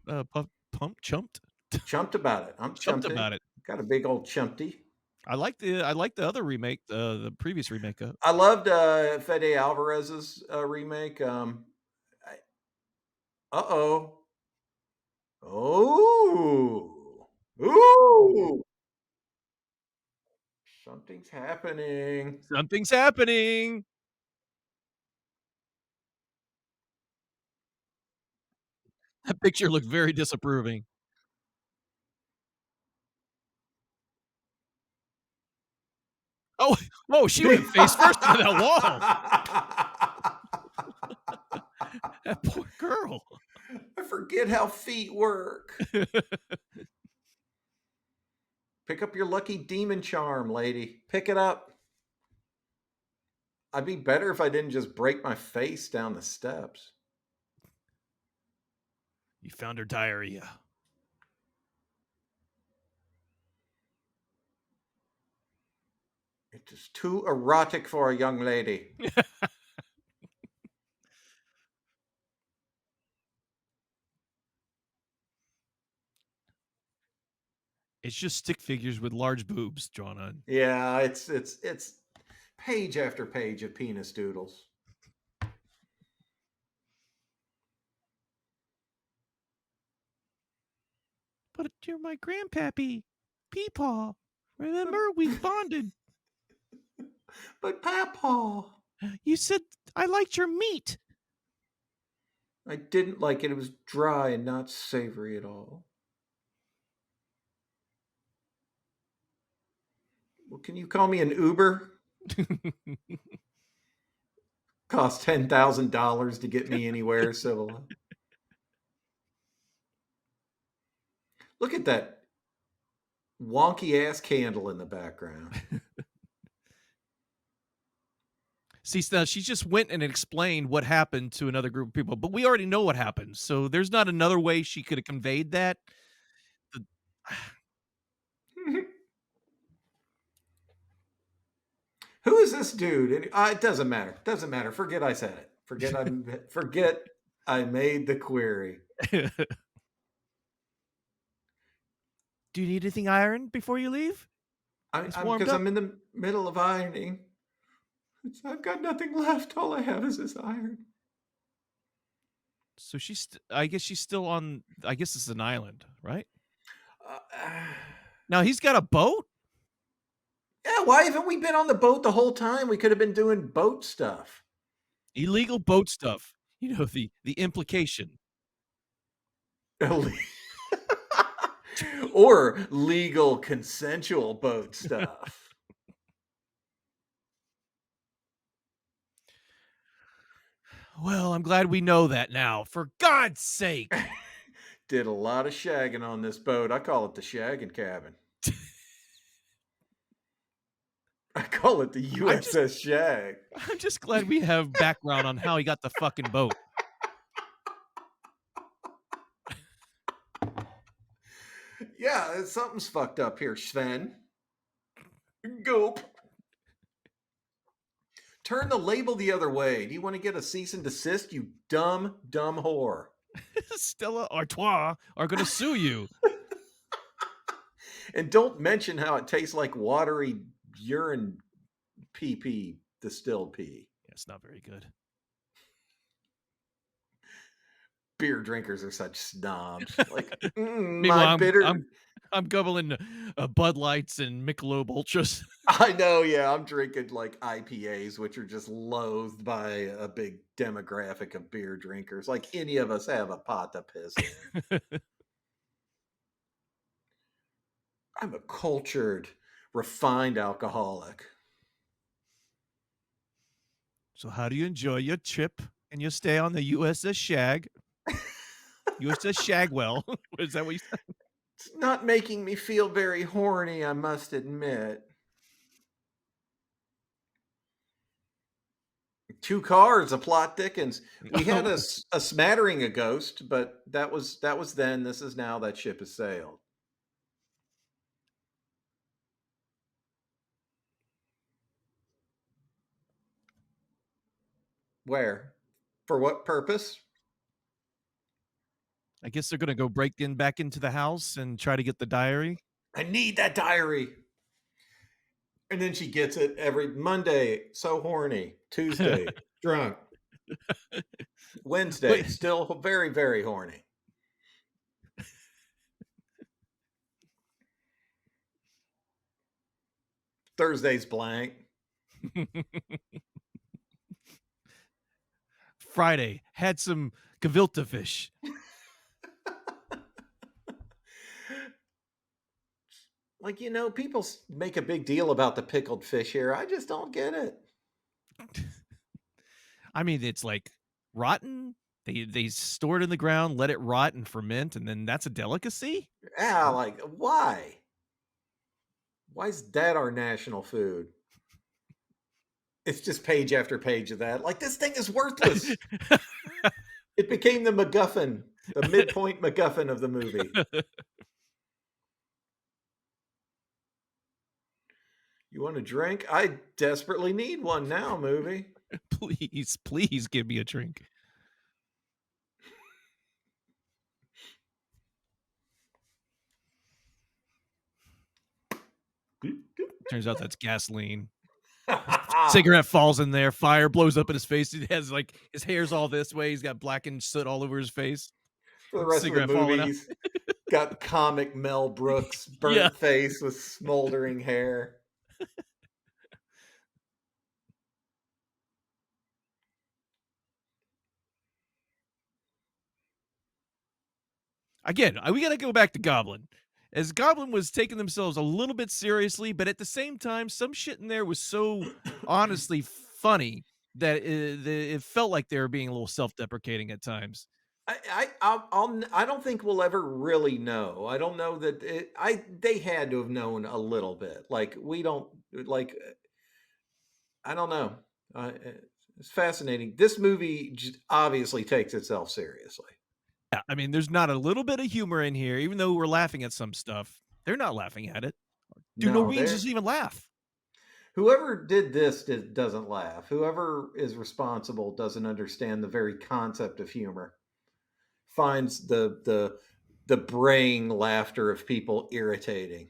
Chumped about it. I'm chumped chumpty. about it. Got a big old chumpty. I like the other remake, the previous remake, I loved Fede Alvarez's remake. Uh oh. Oh. Ooh. Something's happening. Something's happening. That picture looked very disapproving. Oh, oh, she went face first into that wall. That poor girl. I forget how feet work. Pick up your lucky demon charm, lady. Pick it up. I'd be better if I didn't just break my face down the steps. You found her diarrhea. It is too erotic for a young lady. It's just stick figures with large boobs drawn on. Yeah, it's page after page of penis doodles. But you're my grandpappy, Peepaw. But, Remember, we bonded. but Papa, You said I liked your meat. I didn't like it. It was dry and not savory at all. Well, can you call me an Uber? Cost $10,000 to get me anywhere. So look at that wonky ass candle in the background. See, now she just went and explained what happened to another group of people, but we already know what happened. So there's not another way she could have conveyed that. The- Who is this dude? It doesn't matter. Doesn't matter. Forget I said it. Forget I made the query. Do you need anything ironed before you leave? It's warmed Because up. I'm in the middle of ironing. I've got nothing left. All I have is this iron. So I guess she's still on. I guess it's an island, right? Uh, Now he's got a boat. yeah, why haven't we been on the boat the whole time? We could have been doing boat stuff. Illegal boat stuff. You know the implication. Or legal consensual boat stuff. Well, I'm glad we know that now. For God's sake. Did a lot of shagging on this boat. I call it the shagging cabin. I call it the USS Shag. I'm just glad we have background on how he got the fucking boat. Yeah, something's fucked up here, Sven. Goop. Turn the label the other way. Do you want to get a cease and desist, you dumb whore? Stella Artois are going to sue you. And don't mention how it tastes like watery urine pee, distilled pee. Yeah, it's not very good. Beer drinkers are such snobs. Like, Meanwhile, I'm gobbling Bud Lights and Michelob Ultras. I know, yeah. I'm drinking like IPAs, which are just loathed by a big demographic of beer drinkers. Like any of us have a pot to piss in. I'm a cultured, refined alcoholic. So how do you enjoy your trip and your stay on the USS Shag? USS Shagwell. Is that what you said? It's not making me feel very horny, I must admit. 2 cars, a plot thickens. We had a smattering of Ghost, but that was then. This is now. That ship has sailed. Where? For what purpose? I guess they're going to go back into the house and try to get the diary. I need that diary. And then she gets it every Monday, so horny. Tuesday, drunk. Wednesday, still very, very horny. Thursday's blank. Friday, had some gefilte fish. Like, people make a big deal about the pickled fish here. I just don't get it. I mean, it's like rotten. They store it in the ground, let it rot and ferment, and then that's a delicacy? Yeah, like, why? Why is that our national food? It's just page after page of that. Like, this thing is worthless. It became the MacGuffin, the midpoint MacGuffin of the movie. You want a drink? I desperately need one now, movie. Please give me a drink. Turns out that's gasoline. Cigarette falls in there, fire blows up in his face. He has, like, his hair's all this way, he's got blackened soot all over his face. For the rest of the Cigarette falling out. movies, got comic Mel Brooks, Yeah. burnt face with smoldering hair. Again, we gotta go back to Goblin. As Goblin was taking themselves a little bit seriously, but at the same time, some shit in there was so honestly funny that it felt like they were being a little self-deprecating at times. I don't think we'll ever really know. I don't know that they had to have known a little bit. Like we don't like. I don't know. It's fascinating. This movie just obviously takes itself seriously. Yeah, I mean, there's not a little bit of humor in here, even though we're laughing at some stuff. They're not laughing at it. Do No, Norwegians there. just even laugh? Whoever did this doesn't laugh. Whoever is responsible doesn't understand the very concept of humor. Finds the braying laughter of people irritating.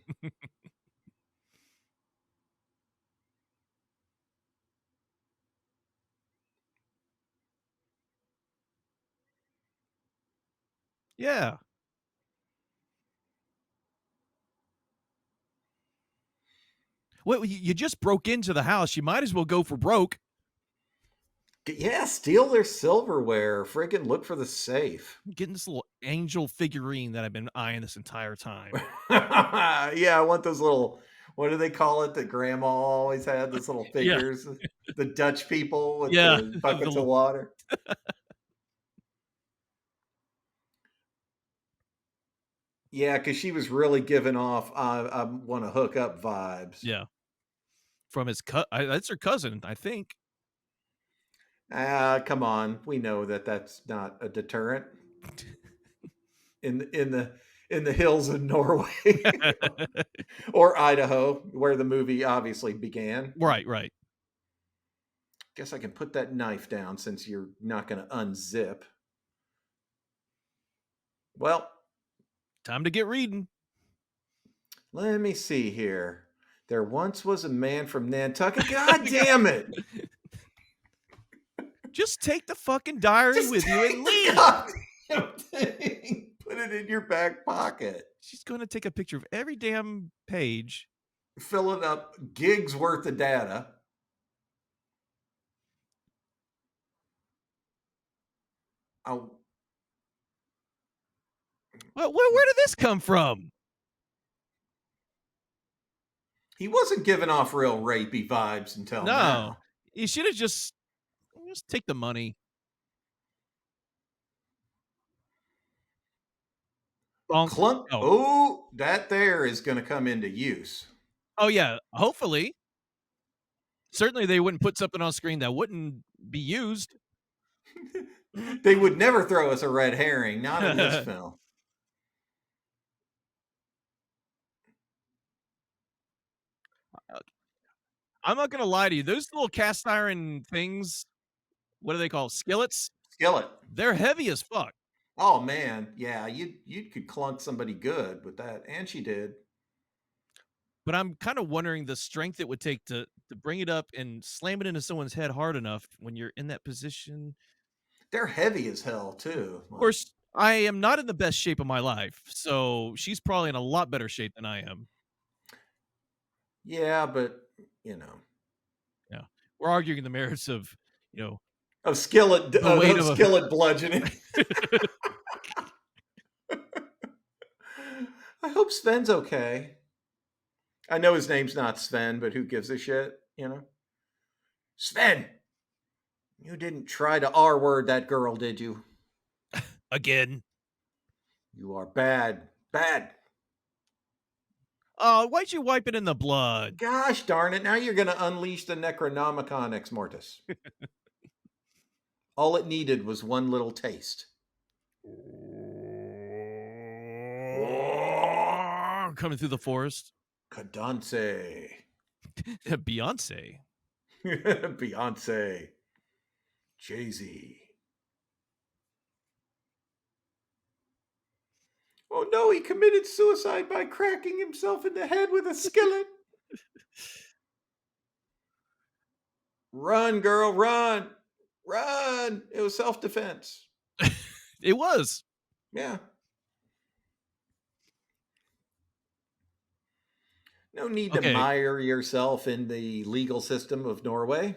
Yeah. Well, you just broke into the house. You might as well go for broke. Yeah, steal their silverware. Friggin' look for the safe. I'm getting this little angel figurine that I've been eyeing this entire time. Yeah, I want those little. What do they call it? That grandma always had those little Yeah. figures. The Dutch people with Yeah. the buckets of water. Yeah, because she was really giving off I want to hook up vibes. Yeah. From his that's her cousin, I think. Ah, come on. We know that that's not a deterrent in the hills of Norway or Idaho, where the movie obviously began. Right, right. Guess I can put that knife down since you're not going to unzip. Well, Time to get reading. let me see here. There once was a man from Nantucket. God damn it! Just take the fucking diary Just with you take and the leave. goddamn thing. Put it in your back pocket. She's going to take a picture of every damn page. Filling up gigs worth of data. Oh, Well, where did this come from? he wasn't giving off real rapey vibes until No. now. You should have just take the money. Bonk. Clunk. Oh. Oh, that there is going to come into use. Oh, yeah. Hopefully. Certainly, they wouldn't put something on screen that wouldn't be used. They would never throw us a red herring, not in this film. I'm not gonna lie to you. Those little cast iron things, what do they call skillets? Skillet. They're heavy as fuck. Oh man, yeah, you could clunk somebody good with that, and she did. But I'm kind of wondering the strength it would take to bring it up and slam it into someone's head hard enough when you're in that position. They're heavy as hell too. Of course, I am not in the best shape of my life, so she's probably in a lot better shape than I am. Yeah, but you know, Yeah, we're arguing the merits of you know of skillet, the weight of of skillet bludgeoning. I hope Sven's okay. I know his name's not Sven, but who gives a shit? You know, Sven. You didn't try to R word that girl, did you? again. You are bad, bad. Oh, why'd you wipe it in the blood? Gosh darn it! Now you're going to unleash the Necronomicon Ex Mortis. All it needed was one little taste. Coming through the forest. Cadence. Beyonce. Beyonce. Jay-Z. Oh no, he committed suicide by cracking himself in the head with a skillet. Run, girl, run. Run. It was self-defense. It was. Yeah. No need to Okay. mire yourself in the legal system of Norway.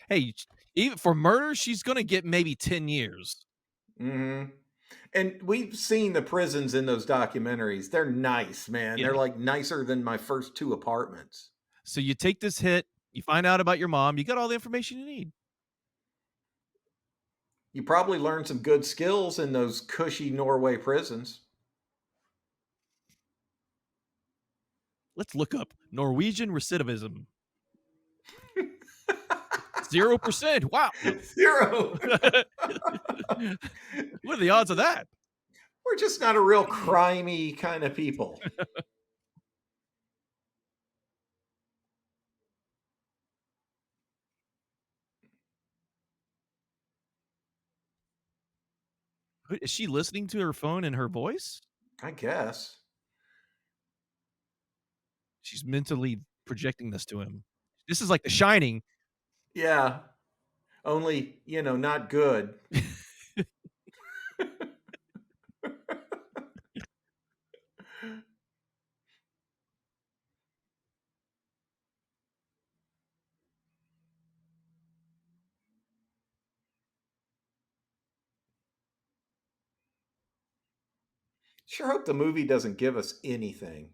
Hey, even for murder, she's gonna get maybe 10 years. Hmm. And we've seen the prisons in those documentaries. They're nice, man. Yeah. They're like nicer than my first two apartments. So you take this hit, you find out about your mom, you got all the information you need. You probably learned some good skills in those cushy Norway prisons. Let's look up Norwegian recidivism. 0%. Wow. No. Zero. What are the odds of that? We're just not a real crimey kind of people. Is she listening to her phone in her voice? I guess. She's mentally projecting this to him. This is like The Shining. Yeah. Only, not good. Sure hope the movie doesn't give us anything.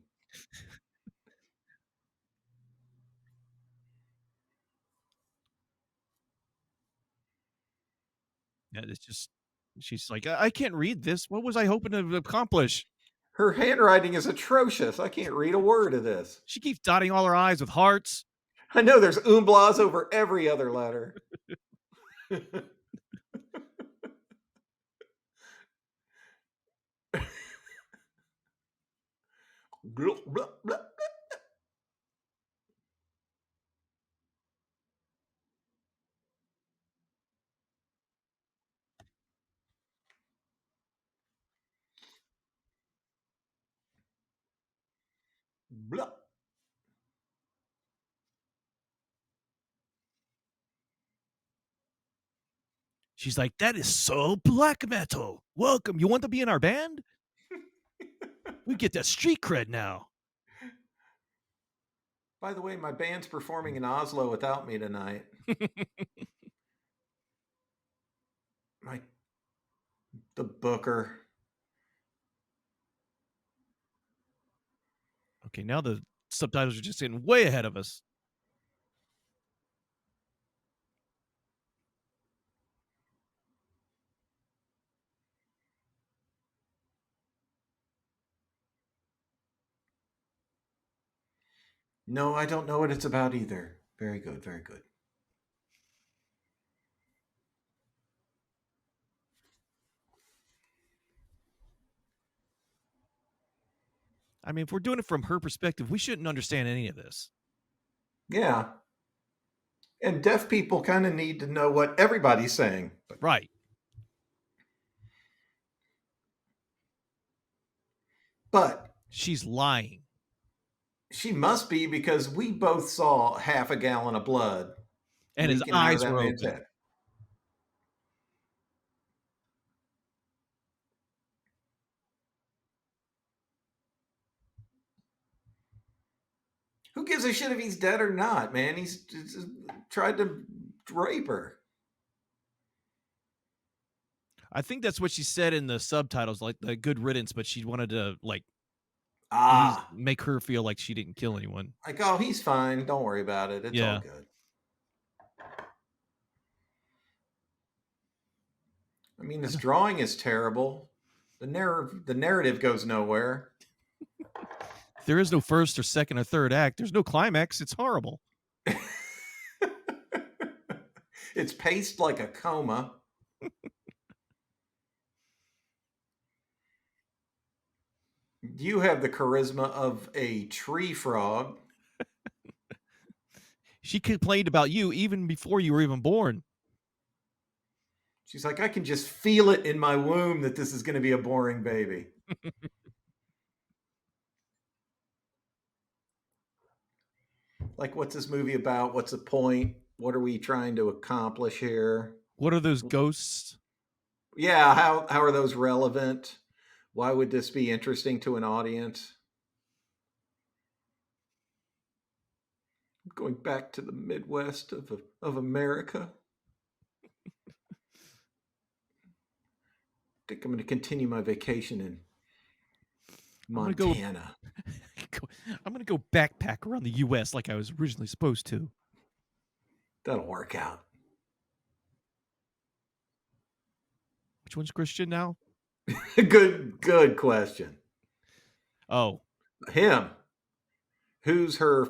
Yeah, it's just she's like, I can't read this. What was I hoping to accomplish? Her handwriting is atrocious. I can't read a word of this. She keeps dotting all her I's with hearts. I know there's umblauts over every other letter. Blah, blah, blah, blah. She's like, that is so black metal. Welcome. You want to be in our band? We get that street cred now. By the way, my band's performing in Oslo without me tonight. My the booker. Okay, now the subtitles are just getting way ahead of us. No, I don't know what it's about either. Very good, very good. I mean, if we're doing it from her perspective, we shouldn't understand any of this. Yeah. And deaf people kind of need to know what everybody's saying. Right. But She's lying. she must be because we both saw half a gallon of blood And his leaking out of eyes that were man's open. head. Who gives a shit if he's dead or not, man? He's just tried to rape her. I think that's what she said in the subtitles, like the good riddance, but she wanted to like Ah, make her feel like she didn't kill anyone. like, oh, he's fine. Don't worry about it. It's all Yeah. good. I mean, this drawing is terrible. The narrative goes nowhere. There is no first or second or third act. There's no climax. It's horrible. It's paced like a coma. You have the charisma of a tree frog. She complained about you even before you were even born. She's like, I can just feel it in my womb that this is going to be a boring baby. Like, what's this movie about? What's the point? What are we trying to accomplish here? What are those ghosts? Yeah, how are those relevant? Why would this be interesting to an audience? Going back to the Midwest of America. I think I'm going to continue my vacation in I'm gonna go. Montana. I'm gonna go backpack around the U.S. like I was originally supposed to. That'll work out. Which one's Christian now? Good question. Oh, Him. Who's her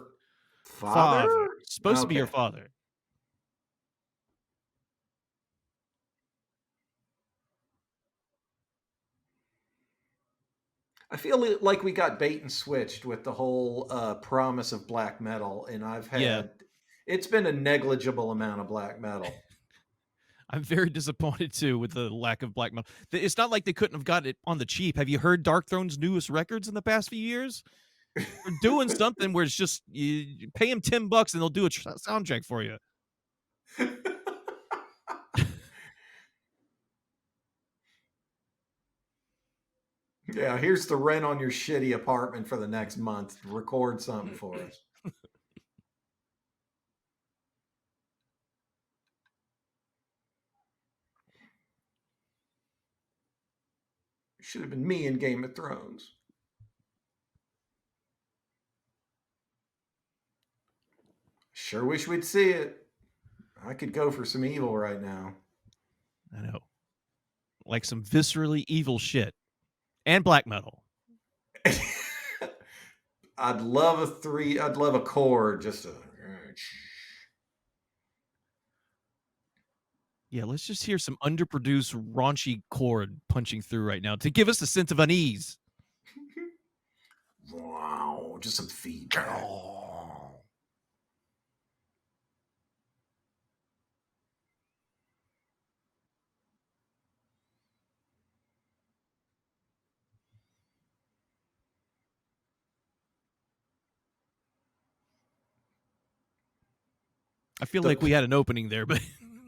father? Supposed to be your Okay. father. I feel like we got bait and switched with the whole promise of black metal, and Yeah. it's been a negligible amount of black metal. I'm very disappointed too with the lack of black metal. It's not like they couldn't have got it on the cheap. Have you heard Dark Throne's newest records in the past few years? They're doing something where it's just you pay them $10 and they'll do a soundtrack for you. Yeah, here's the rent on your shitty apartment for the next month. Record something for us. Should have been me in Game of Thrones. Sure wish we'd see it. I could go for some evil right now. I know. Like some viscerally evil shit. And black metal. I'd love a chord just to. Yeah, let's just hear some underproduced, raunchy chord punching through right now to give us a sense of unease. Wow, just some feedback. I feel like we had an opening there, but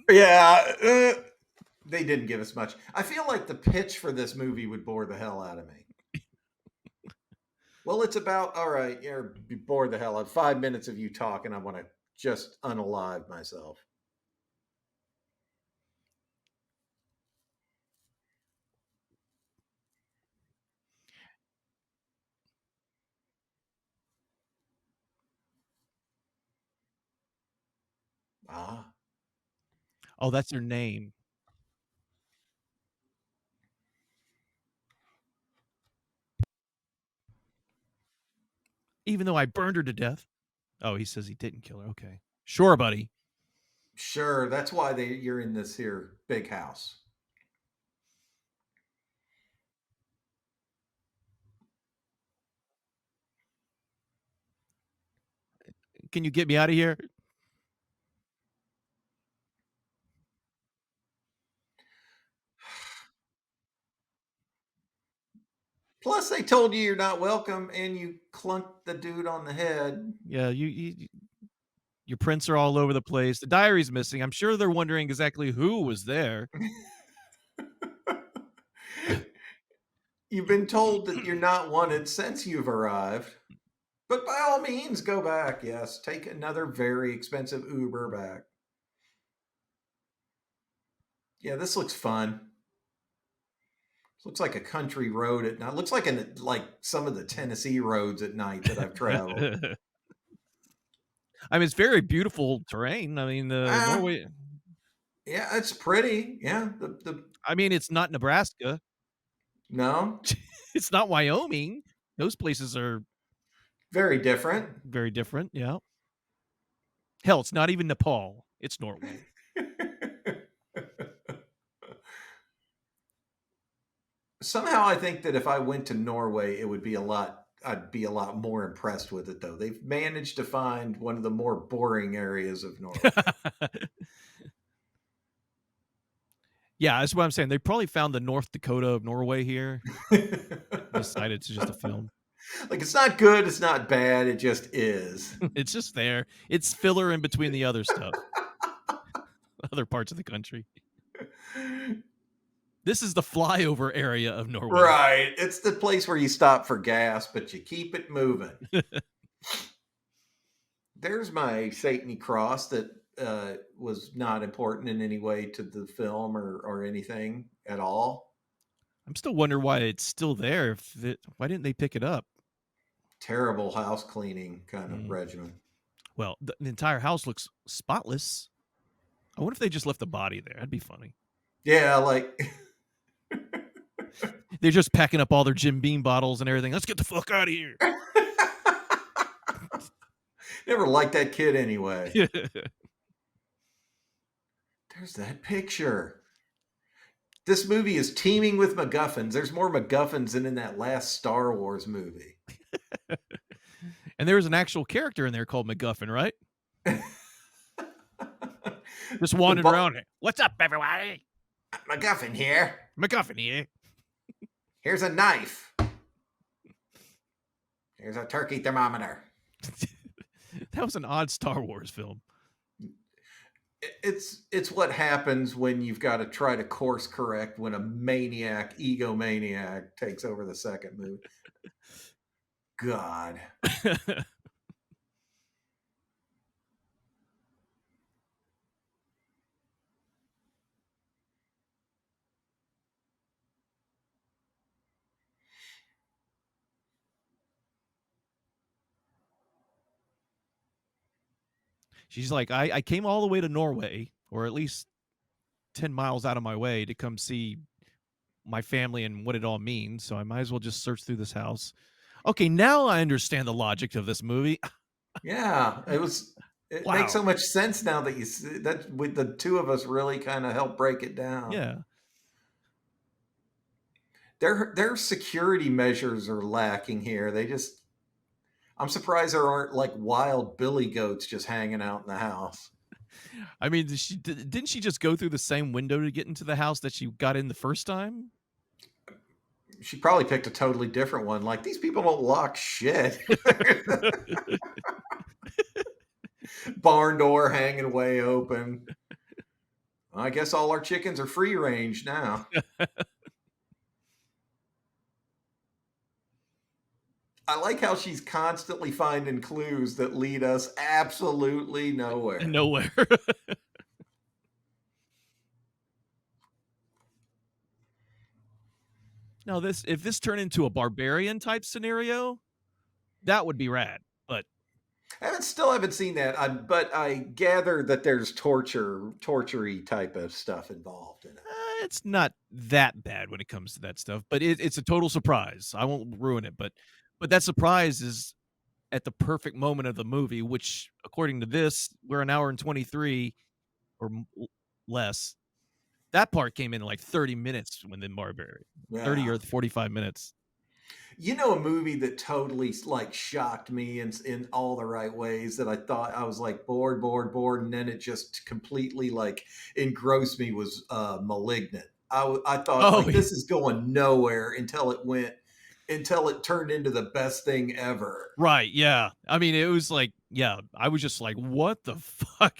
yeah, they didn't give us much. I feel like the pitch for this movie would bore the hell out of me. Well, it's about all right. You're bored the hell out. 5 minutes of you talking. I want to just unalive myself. Ah, oh, that's her name. Even though I burned her to death. Oh, he says he didn't kill her. Okay. Sure, buddy. sure. That's why you're in this here big house. Can you get me out of here? Plus, they told you you're not welcome, and you clunked the dude on the head. Yeah, your prints are all over the place. The diary's missing. I'm sure they're wondering exactly who was there. You've been told that you're not wanted since you've arrived. But by all means, go back. Yes, take another very expensive Uber back. Yeah, this looks fun. Looks like a country road at night. Looks like some of the Tennessee roads at night that I've traveled. I mean, it's very beautiful terrain. I mean, Norway. Yeah, it's pretty. Yeah, I mean, it's not Nebraska. No, It's not Wyoming. Those places are very different. very different. Yeah. Hell, it's not even Nepal. It's Norway. Somehow, I think that if I went to Norway, it would be a lot. I'd be a lot more impressed with it, though. They've managed to find one of the more boring areas of Norway. Yeah, that's what I'm saying. They probably found the North Dakota of Norway here. Decided to just a film. Like, it's not good, it's not bad, it just is. It's just there. It's filler in between the other stuff, other parts of the country. This is the flyover area of Norway. Right. It's the place where you stop for gas, but you keep it moving. There's my Satany cross that was not important in any way to the film or anything at all. I'm still wondering why it's still there. Why didn't they pick it up? Terrible house cleaning kind of Mm. regimen. Well, the entire house looks spotless. I wonder if they just left the body there. That'd be funny. Yeah, like They're just packing up all their Jim Beam bottles and everything. Let's get the fuck out of here. never liked that kid anyway. There's that picture. This movie is teeming with MacGuffins. There's more MacGuffins than in that last Star Wars movie. And there was an actual character in there called MacGuffin, right? Just wandering around. What's up, everybody? MacGuffin here. MacGuffin here. Here's a knife. Here's a turkey thermometer. That was an odd Star Wars film. It's what happens when you've got to try to course correct when a maniac, egomaniac takes over the second movie. God. She's like, I came all the way to Norway, or at least 10 miles out of my way to come see my family and what it all means. So I might as well just search through this house. Okay, now I understand the logic of this movie. Yeah, it Wow. makes so much sense now that you see that with the two of us really kind of help break it down. Yeah. Their security measures are lacking here. I'm surprised there aren't like wild billy goats just hanging out in the house. I mean, didn't she just go through the same window to get into the house that she got in the first time? She probably picked a totally different one. Like, these people don't lock shit. Barn door hanging way open. I guess all our chickens are free range now. I like how she's constantly finding clues that lead us absolutely nowhere. Nowhere. Now, if this turned into a barbarian type scenario, that would be rad. But I still haven't seen that, but I gather that there's torture-y type of stuff involved in it. it's not that bad when it comes to that stuff. But it's a total surprise. I won't ruin it, but that surprise is at the perfect moment of the movie, which, according to this, we're an hour and 23 or less. That part came in like 30 minutes when the barbarian, 30 or 45 minutes. You know, a movie that totally like shocked me in all the right ways that I thought I was like bored, and then it just completely like engrossed me was Malignant. I thought this is going nowhere until it turned into the best thing ever. Right? Yeah. I mean, it was like, yeah, I was just like, what the fuck?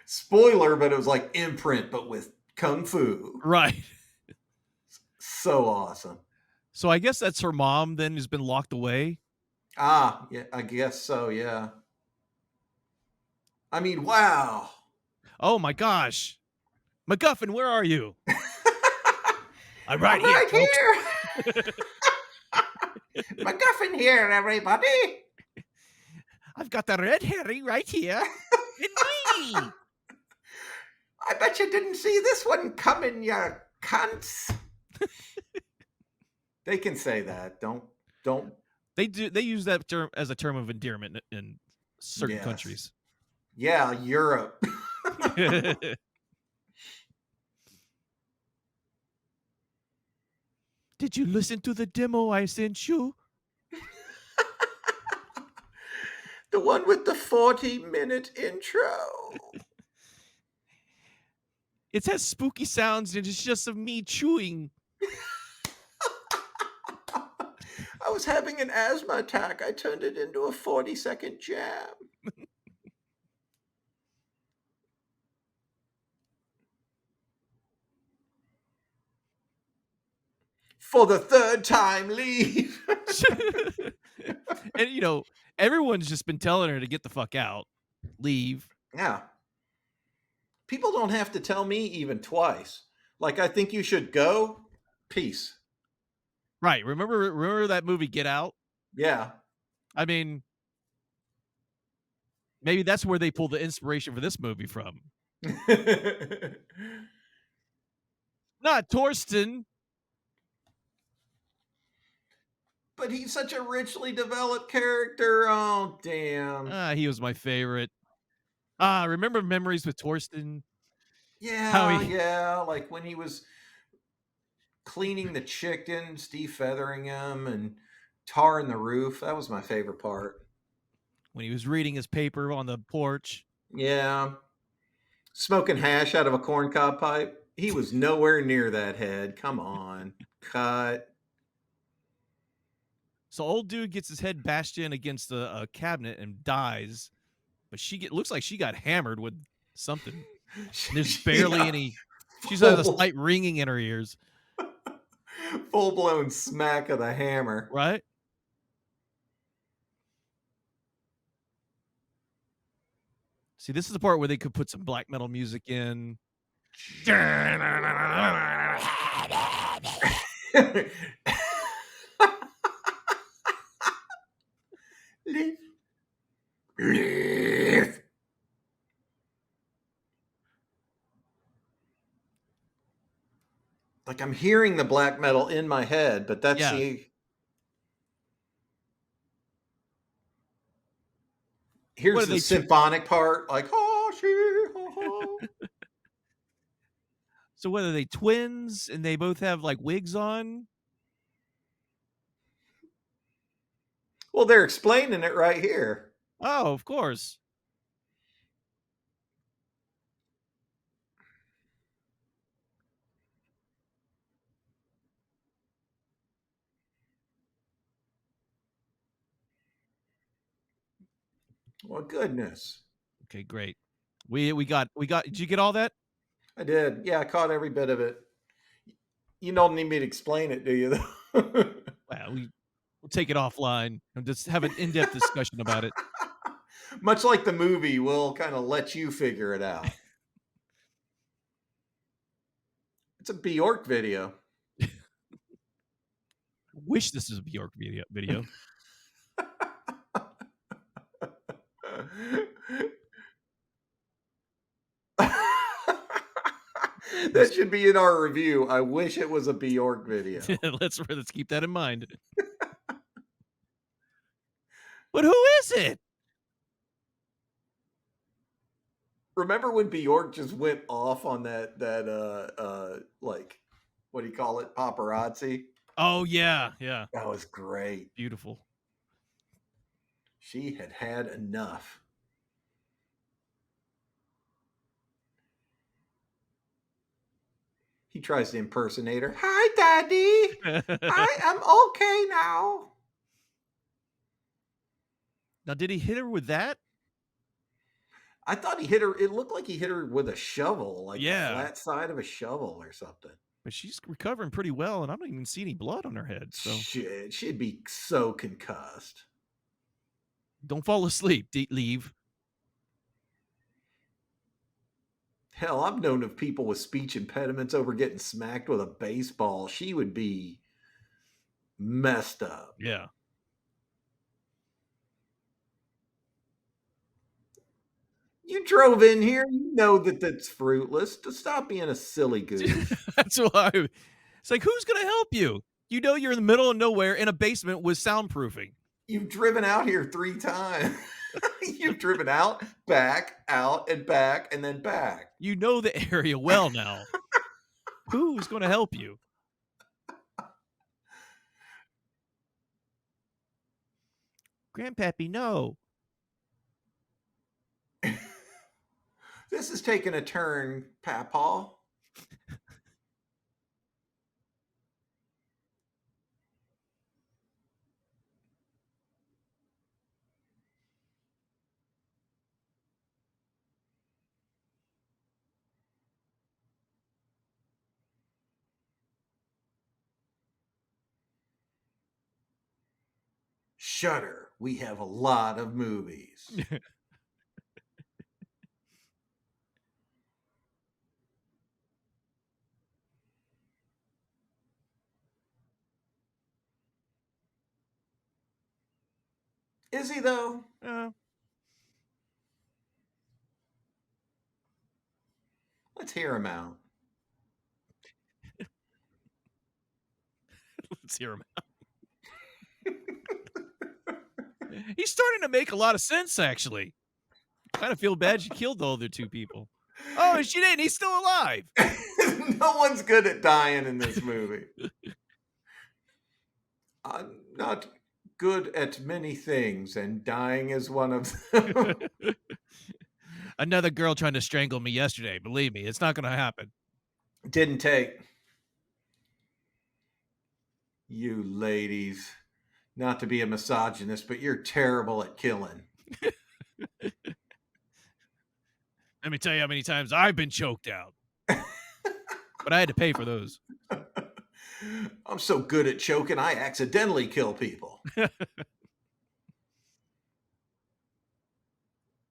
Spoiler, but it was like Imprint, but with kung fu. Right. So awesome. So I guess that's her mom then has been locked away. Ah, yeah, I guess so. Yeah. I mean, wow. Oh my gosh. MacGuffin, where are you? I'm right here. MacGuffin here, everybody. I've got the red herring right here. In me. I bet you didn't see this one coming, you cunts. They can say that. Don't. They do. They use that term as a term of endearment in certain countries. Yeah, Europe. Did you listen to the demo I sent you? The one with the 40-minute intro. It has spooky sounds and it's just of me chewing. I was having an asthma attack. I turned it into a 40-second jam. For the third time, leave. And everyone's just been telling her to get the fuck out, leave. Yeah. People don't have to tell me even twice. Like, I think you should go. Peace. Right. Remember that movie Get Out? Yeah. I mean, maybe that's where they pulled the inspiration for this movie from. Not Torsten. But he's such a richly developed character. Oh, damn. He was my favorite. Remember Memories with Torsten? How Yeah, he yeah. Like when he was cleaning the chickens, defeathering them, and tarring the roof. That was my favorite part. when he was reading his paper on the porch. Yeah. Smoking hash out of a corncob pipe. He was nowhere near that head. Come on. Cut. So old dude gets his head bashed in against a cabinet and dies, but looks like she got hammered with something. There's barely Yeah. any. She's had a Full, slight ringing in her ears, full blown smack of the hammer. right? See, this is the part where they could put some black metal music in. Leave. Leave. Like I'm hearing the black metal in my head, but that's Yeah. the here's What are the they? symphonic part, like oh she ho. So whether they twins and they both have like wigs on? Well, they're explaining it right here. Oh, of course. Well, goodness. Okay, great. We got. Did you get all that? I did. Yeah, I caught every bit of it. You don't need me to explain it, do you? Though? Well, we'll take it offline and just have an in-depth discussion about it. Much like the movie, we'll kind of let you figure it out. It's a Bjork video. Wish this was a Bjork video. That should be in our review. I wish it was a Bjork video. let's keep that in mind. But who is it? Remember when Bjork just went off on that like what do you call it? Paparazzi? Oh yeah. That was great. Beautiful. She had had enough. He tries to impersonate her. Hi, Daddy. I am okay now. Now, did he hit her with that? I thought he hit her. It looked like he hit her with a shovel, like the Yeah. flat side of a shovel or something. But she's recovering pretty well, and I don't even see any blood on her head. So Shit, she'd be so concussed. don't fall asleep. Leave. Hell, I've known of people with speech impediments over getting smacked with a baseball. She would be messed up. Yeah. You drove in here. You know that that's fruitless. To stop being a silly goose. That's why. It's like, who's going to help you? You know you're in the middle of nowhere in a basement with soundproofing. You've driven out here 3 times. You've driven out, and back, and then back. You know the area well now. Who's going to help you? Grandpappy, no. This is taking a turn, Papaw. Shudder, we have a lot of movies. Is he though? uh, Let's hear him out. let's hear him. He's starting to make a lot of sense, actually. Kind of feel bad she killed the other two people. Oh, she didn't. He's still alive. No one's good at dying in this movie. I'm not good at many things, and dying is one of them. Another girl trying to strangle me yesterday. Believe me, it's not going to happen. Didn't take. You ladies, not to be a misogynist, but you're terrible at killing. Let me tell you how many times I've been choked out. But I had to pay for those. I'm so good at choking, I accidentally kill people.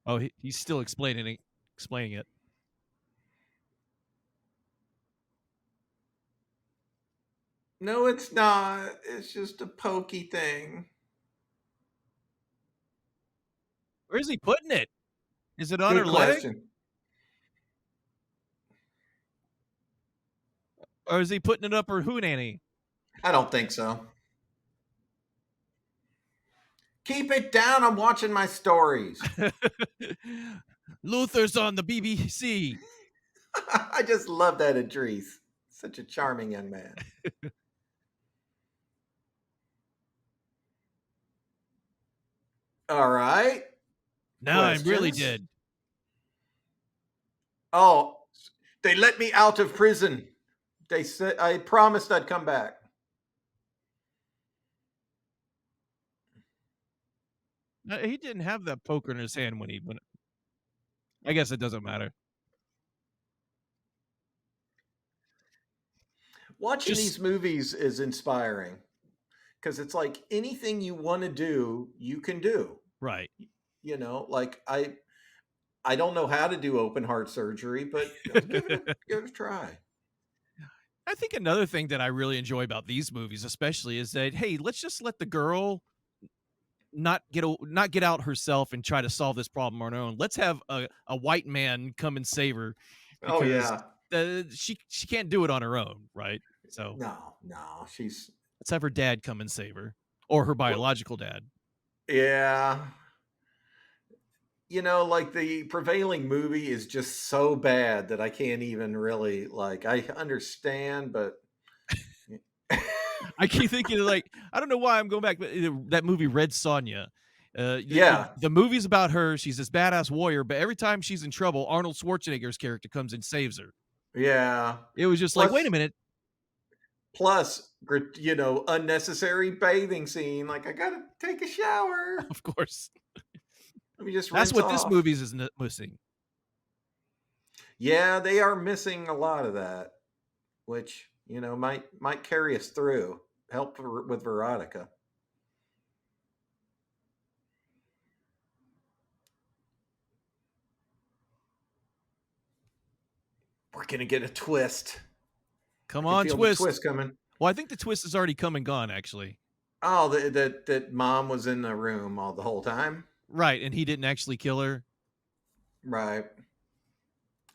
Oh, he's still explaining it. No, it's not. It's just a pokey thing. Where is he putting it? Is it on Good her leg? question. Or is he putting it up her hoonanny? I don't think so. Keep it down. I'm watching my stories. Luther's on the BBC. I just love that Idris. Such a charming young man. All right. Now I'm really Questions? dead. Oh, they let me out of prison. They said I promised I'd come back. He didn't have that poker in his hand when he went. I guess it doesn't matter. Watching Just these movies is inspiring because it's like anything you want to do, you can do. right. You know, like I don't know how to do open heart surgery, but give it a try. I think another thing that I really enjoy about these movies, especially, is that hey, let's just let the girl not get out herself and try to solve this problem on her own. Let's have a white man come and save her Oh because yeah. she can't do it on her own, right? So No, she's let's have her dad come and save her, or her well, biological dad. yeah. You know, like the prevailing movie is just so bad that I can't even really like. I understand, but I keep thinking like I don't know why I'm going back, but that movie Red Sonja. yeah, The movie's about her. She's this badass warrior, but every time she's in trouble, Arnold Schwarzenegger's character comes and saves her. yeah. It was just like, wait a Plus, minute. you know, unnecessary bathing scene. Like I gotta take a shower. Of course, Let me just that's rinse what this off. movie's is missing. Yeah, they are missing a lot of that, which you know might carry us through. Help with Veronica. We're gonna get a twist. I Come can on, feel the twist. twist coming. Well, I think the twist is already come and gone, actually. Oh, that mom was in the room all the whole time. Right, and he didn't actually kill her. Right.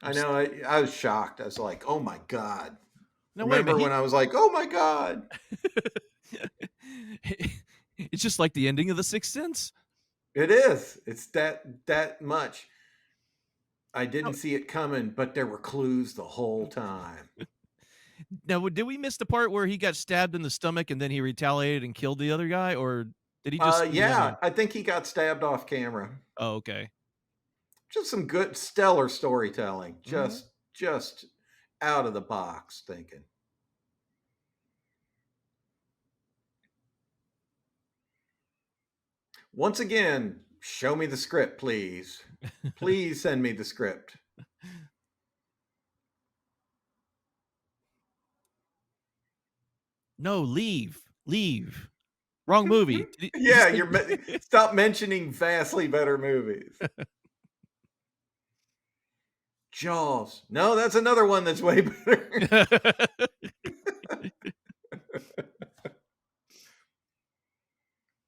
I'm I s- know. I was shocked. I was like, oh my god. no, wait a Remember minute. when I was like, oh my god? It's just like the ending of The Sixth Sense. It is. It's that much. I No, didn't see it coming, but there were clues the whole time. now, did we miss the part where he got stabbed in the stomach and then he retaliated and killed the other guy, or did he just leave that Yeah, in? I think he got stabbed off camera. Oh, okay. Just some good stellar storytelling. Mhm. Just out of the box thinking. Once again, show me the script, please. Please send me the script. No, leave. Leave. Wrong movie. Did you Yeah, say stop mentioning vastly better movies. Jaws. No, that's another one that's way better.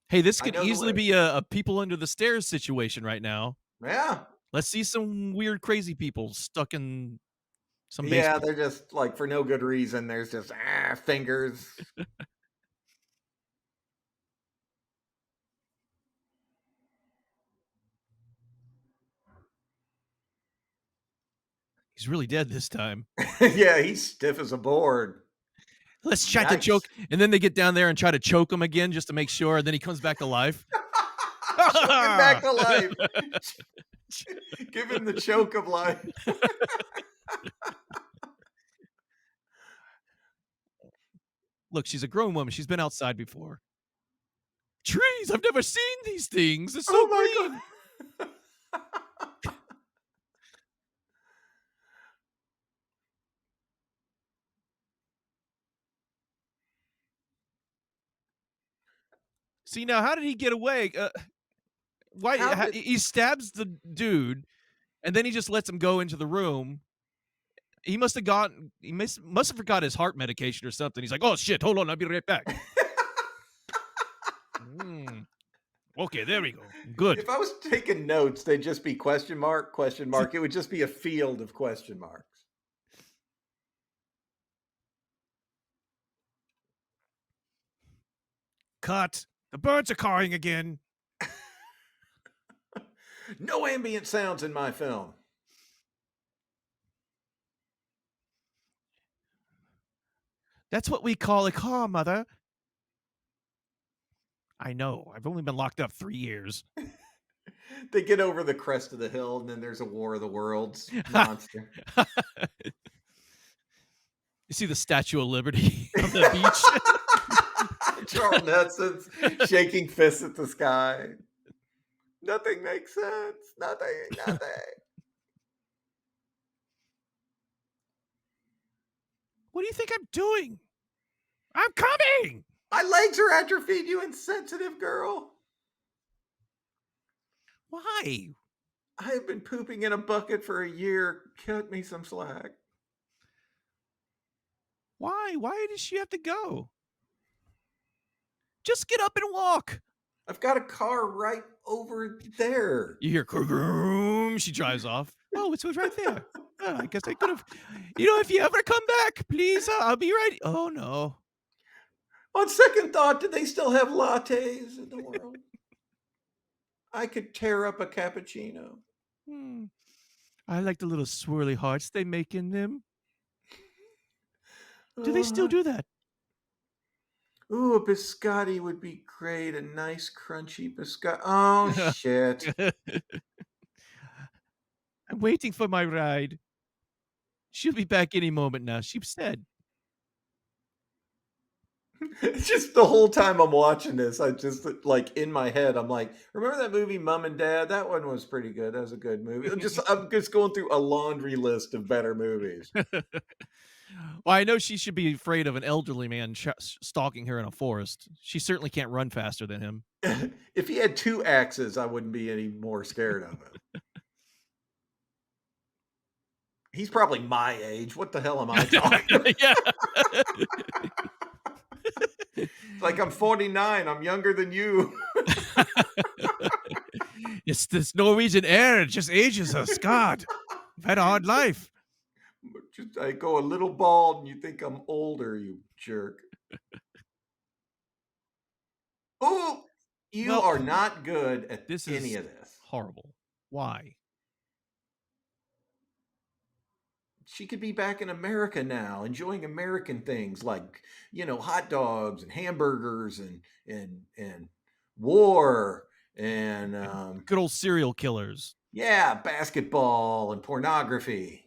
Hey, this I could know the easily list. be a people under the stairs situation right now. Yeah. Let's see some weird, crazy people stuck in some Yeah, basement. they're just like for no good reason. There's just fingers. He's really dead this time. Yeah, he's stiff as a board. Let's try to choke. Nice. And then they get down there and try to choke him again just to make sure. And then he comes back to life. Choke him back to life. Give him the choke of life. Look, she's a grown woman. She's been outside before. Trees! I've never seen these things. They're so Oh my green. god. See, now, how did he get away? How did He stabs the dude, and then he just lets him go into the room. He must have gotten. He must have forgot his heart medication or something. He's like, "Oh shit! Hold on, I'll be right back." Mm, okay, there we go. Good. if I was taking notes, they'd just be question mark, question mark. It would just be a field of question marks. Cut. The birds are cawing again. No ambient sounds in my film. That's what we call a caw, mother. I know. I've only been locked up 3 years. They get over the crest of the hill, and then there's a War of the Worlds monster. You see the Statue of Liberty on the beach? Charlton Heston's shaking fists at the sky. Nothing makes sense. Nothing. What do you think I'm doing? I'm coming! My legs are atrophied, you insensitive girl. Why? I have been pooping in a bucket for a year. Cut me some slack. Why? Why does she have to go? Just get up and walk. I've got a car right over there. You hear vroom, she drives off. Oh, it's right there. Oh, I guess I could have. If you ever come back, please, I'll be right. Oh no. On second thought, do they still have lattes in the world? I could tear up a cappuccino. Hmm. I like the little swirly hearts they make in them. Do they still do that? Ooh, a biscotti would be great. A nice crunchy biscotti. Oh shit. I'm waiting for my ride. She'll be back any moment now. She said. Just the whole time I'm watching this, I just like in my head, I'm like, remember that movie Mom and Dad? That one was pretty good. That was a good movie. I'm just going through a laundry list of better movies. Well, I know she should be afraid of an elderly man stalking her in a forest. She certainly can't run faster than him. If he had 2 axes, I wouldn't be any more scared of him. He's probably my age. What the hell am I talking about? Yeah. Like I'm 49. I'm younger than you. It's this Norwegian air. It just ages us. God, I've had a hard life. I go a little bald and you think I'm older, you jerk. Oh, you Well, are not good at this any is of this. horrible. Why? She could be back in America now, enjoying American things like, hot dogs and hamburgers and war and Good old serial killers. yeah, basketball and pornography.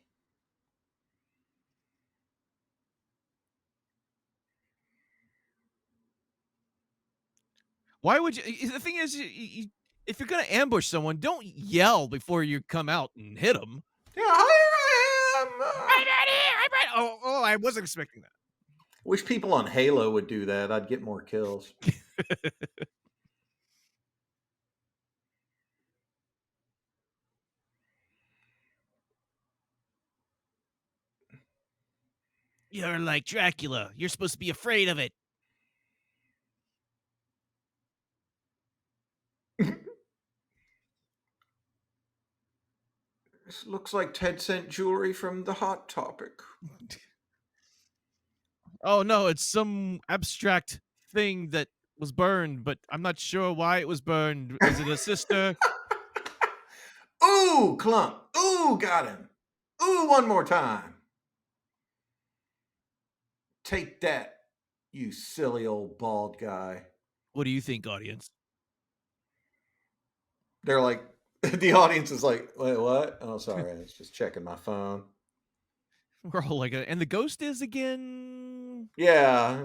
Why would you? The thing is, if you're gonna ambush someone, don't yell before you come out and hit them. Yeah, here I am. I'm right here. I'm right. Oh, I wasn't expecting that. Wish people on Halo would do that. I'd get more kills. You're like Dracula. You're supposed to be afraid of it. This looks like Ted sent jewelry from the Hot Topic. Oh no, it's some abstract thing that was burned, but I'm not sure why it was burned. Is it a sister? Ooh, Clump. Ooh, got him. Ooh, one more time. Take that, you silly old bald guy. What do you think, audience? They're like, the audience is like, wait, what? Oh, sorry. I was just checking my phone. We're all like, and the ghost is again. Yeah.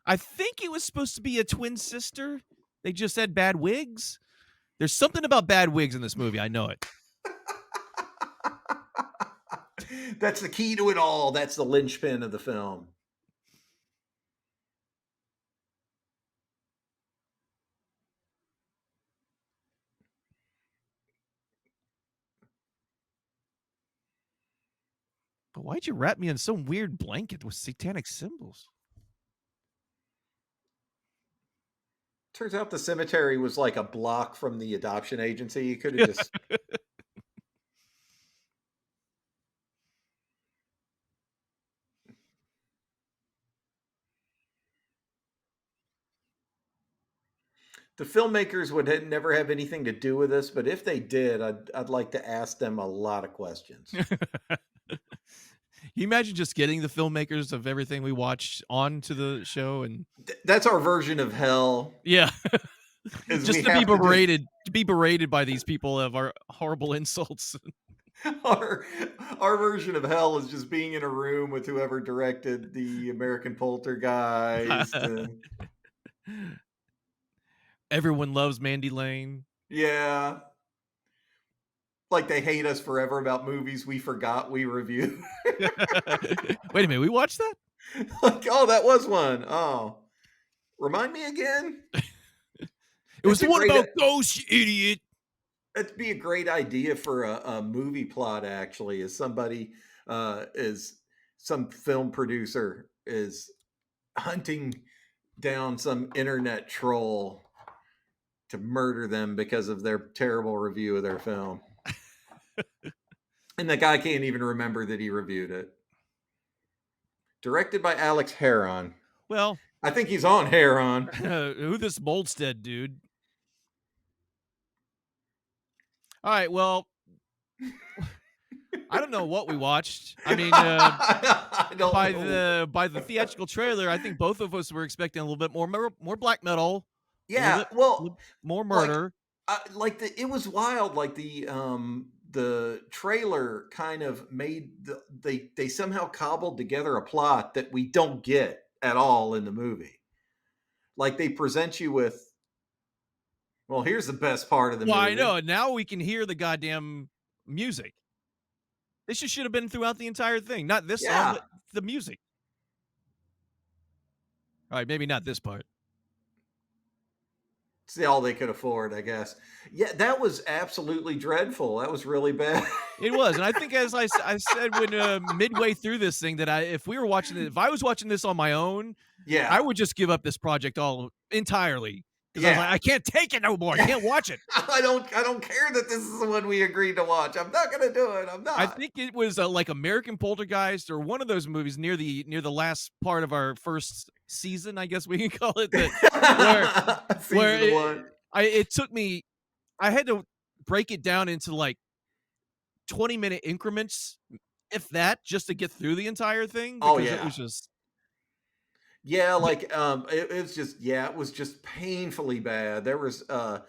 I think it was supposed to be a twin sister. They just had bad wigs. There's something about bad wigs in this movie. I know it. That's the key to it all. That's the linchpin of the film. But why'd you wrap me in some weird blanket with satanic symbols? Turns out the cemetery was like a block from the adoption agency. You could have just. The filmmakers would never have anything to do with this, but if they did, I'd like to ask them a lot of questions. You imagine just getting the filmmakers of everything we watch onto the show and That's our version of hell. yeah. Is Just we to be have to berated, by these people of our horrible insults. our our version of hell is just being in a room with whoever directed the American Poltergeist. And, Everyone loves Mandy Lane. yeah, like they hate us forever about movies we forgot we reviewed. Wait a minute, we watched that? Like, oh, that was one. Oh, remind me again. It was That's the a one great. about ghosts, you idiot. That'd be a great idea for a movie plot. Actually, is somebody is some film producer is hunting down some internet troll to murder them because of their terrible review of their film. And the guy can't even remember that he reviewed it. Directed by Alex Heron. Well, I think he's on Heron. who this Moldstead dude? All right, well, I don't know what we watched. I mean, I don't know. by the theatrical trailer, I think both of us were expecting a little bit more black metal, a Yeah, well, more like murder. like it was wild. Like the trailer kind of made they somehow cobbled together a plot that we don't get at all in the movie. Like they present you with, well, here's the best part of the Well, I movie. know. Now we can hear the goddamn music. This just should have been throughout the entire thing. Not this song, Yeah, but the music. All right, maybe not this part. it's all they could afford, I guess. Yeah, that was absolutely dreadful. That was really bad. It was, and I think as I said when midway through this thing that if we were watching it, if I was watching this on my own, I Yeah, would just give up this project all entirely because I was yeah. like, I can't take it no more. I can't watch it. I don't care that this is the one we agreed to watch. I'm not gonna do it. I'm I not. think it was like American Poltergeist or one of those movies near the last part of our first season, I guess we can call it. That where Season one. it took me, I had to break it down into like 20-minute increments, if that, just to get through the entire thing Oh because it yeah. was just Yeah, like it was just, yeah, it was just painfully bad. There was I'm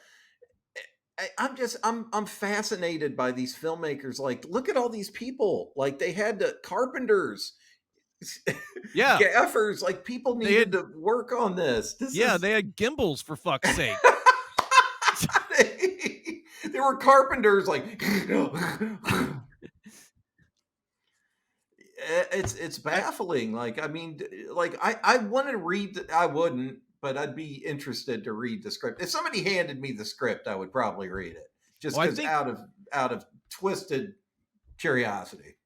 fascinated by these filmmakers. Like, look at all these people. Like they had carpenters, yeah. gaffers, like people They needed had to work on this. This yeah, is they had gimbals for fuck's sake. there were carpenters like It's I baffling. Like, I mean, like I want to read. I wouldn't, but I'd be interested to read the script. If somebody handed me the script, I would probably read it, just well, I because think out of twisted curiosity.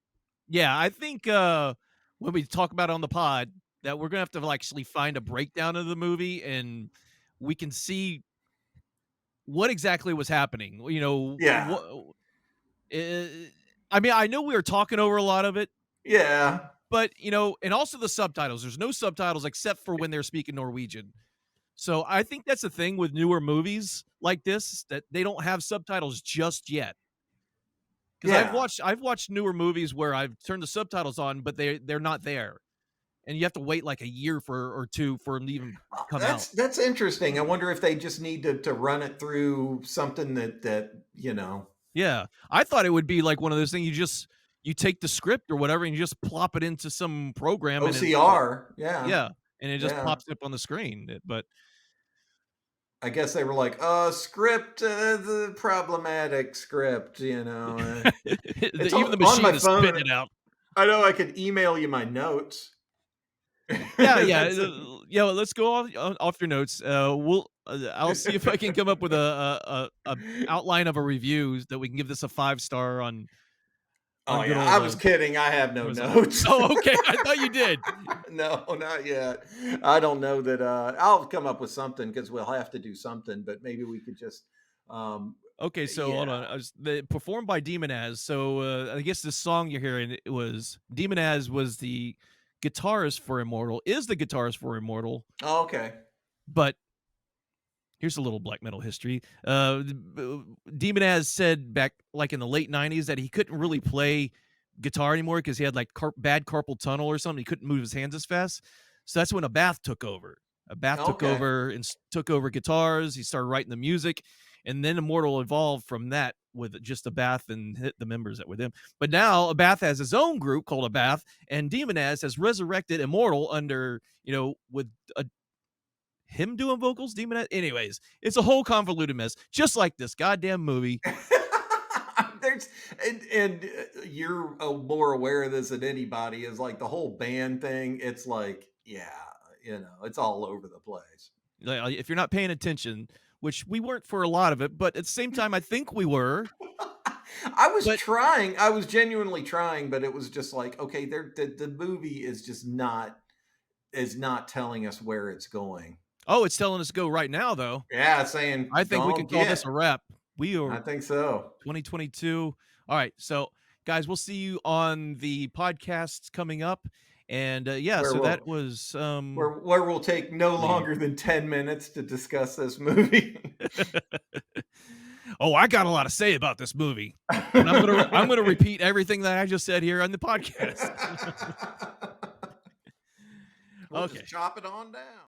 yeah, I think, when we talk about it on the pod, that we're gonna have to, like, actually find a breakdown of the movie, and we can see what exactly was happening, you know, Yeah, what I mean, I know we were talking over a lot of it, yeah, but, you know, and also the subtitles. There's no subtitles except for when they're speaking Norwegian. So, I think that's the thing with newer movies like this, that they don't have subtitles just yet. Because yeah. I've watched newer movies where I've turned the subtitles on, but they're not there, and you have to wait like a year for or 2 for them to even come out. That's interesting. I wonder if they just need to run it through something that you know Yeah, I thought it would be like one of those things you take the script or whatever, and you just plop it into some program, and then OCR. Yeah, yeah, and it just yeah. pops up on the screen, but I guess they were like, script, the problematic script, you know. It's even the on my machine is spitting phone. it out. I know I could email you my notes. Yeah, yeah, That's a, yeah, well, let's go off your notes. I'll see if I can come up with a outline of a review that we can give this a 5 star oh on good yeah, old, I was kidding. I have no Amazon. notes. Oh, okay, I thought you did. No, not yet. I don't know that. I'll come up with something because we'll have to do something. But maybe we could just, um, Okay, so hold yeah. on. Performed by Demonaz. So I guess the song you're hearing it was Demonaz was the guitarist for Immortal, is the guitarist for Immortal, Oh, okay. but here's a little black metal history. Demonaz said back like in the late '90s that he couldn't really play guitar anymore because he had like bad carpal tunnel or something. He couldn't move his hands as fast. So that's when a bath took over. A bath took Okay. over and took over guitars. He started writing the music, and then Immortal evolved from that with just a bath and hit the members that were them. But now a bath has his own group called a bath, and Demonaz has resurrected Immortal under with a him doing vocals, Demon. Anyways, it's a whole convoluted mess, just like this goddamn movie. There's and you're more aware of this than anybody is like the whole band thing. It's like, yeah, it's all over the place. Like, if you're not paying attention, which we weren't for a lot of it, but at the same time, I think we were. I was But trying. I was genuinely trying, but it was just like, okay, the movie is just not telling us where it's going. oh, it's telling us to go right now, though. Yeah, it's saying I think we don't can call this get. a wrap. We I are think so. 2022. All right, so guys, we'll see you on the podcasts coming up, and yeah, Where so that we'll was where we'll take no the longer than 10 minutes to discuss this movie. oh, I got a lot to say about this movie, and I'm gonna repeat everything that I just said here on the podcast. We'll just Okay. chop it on down.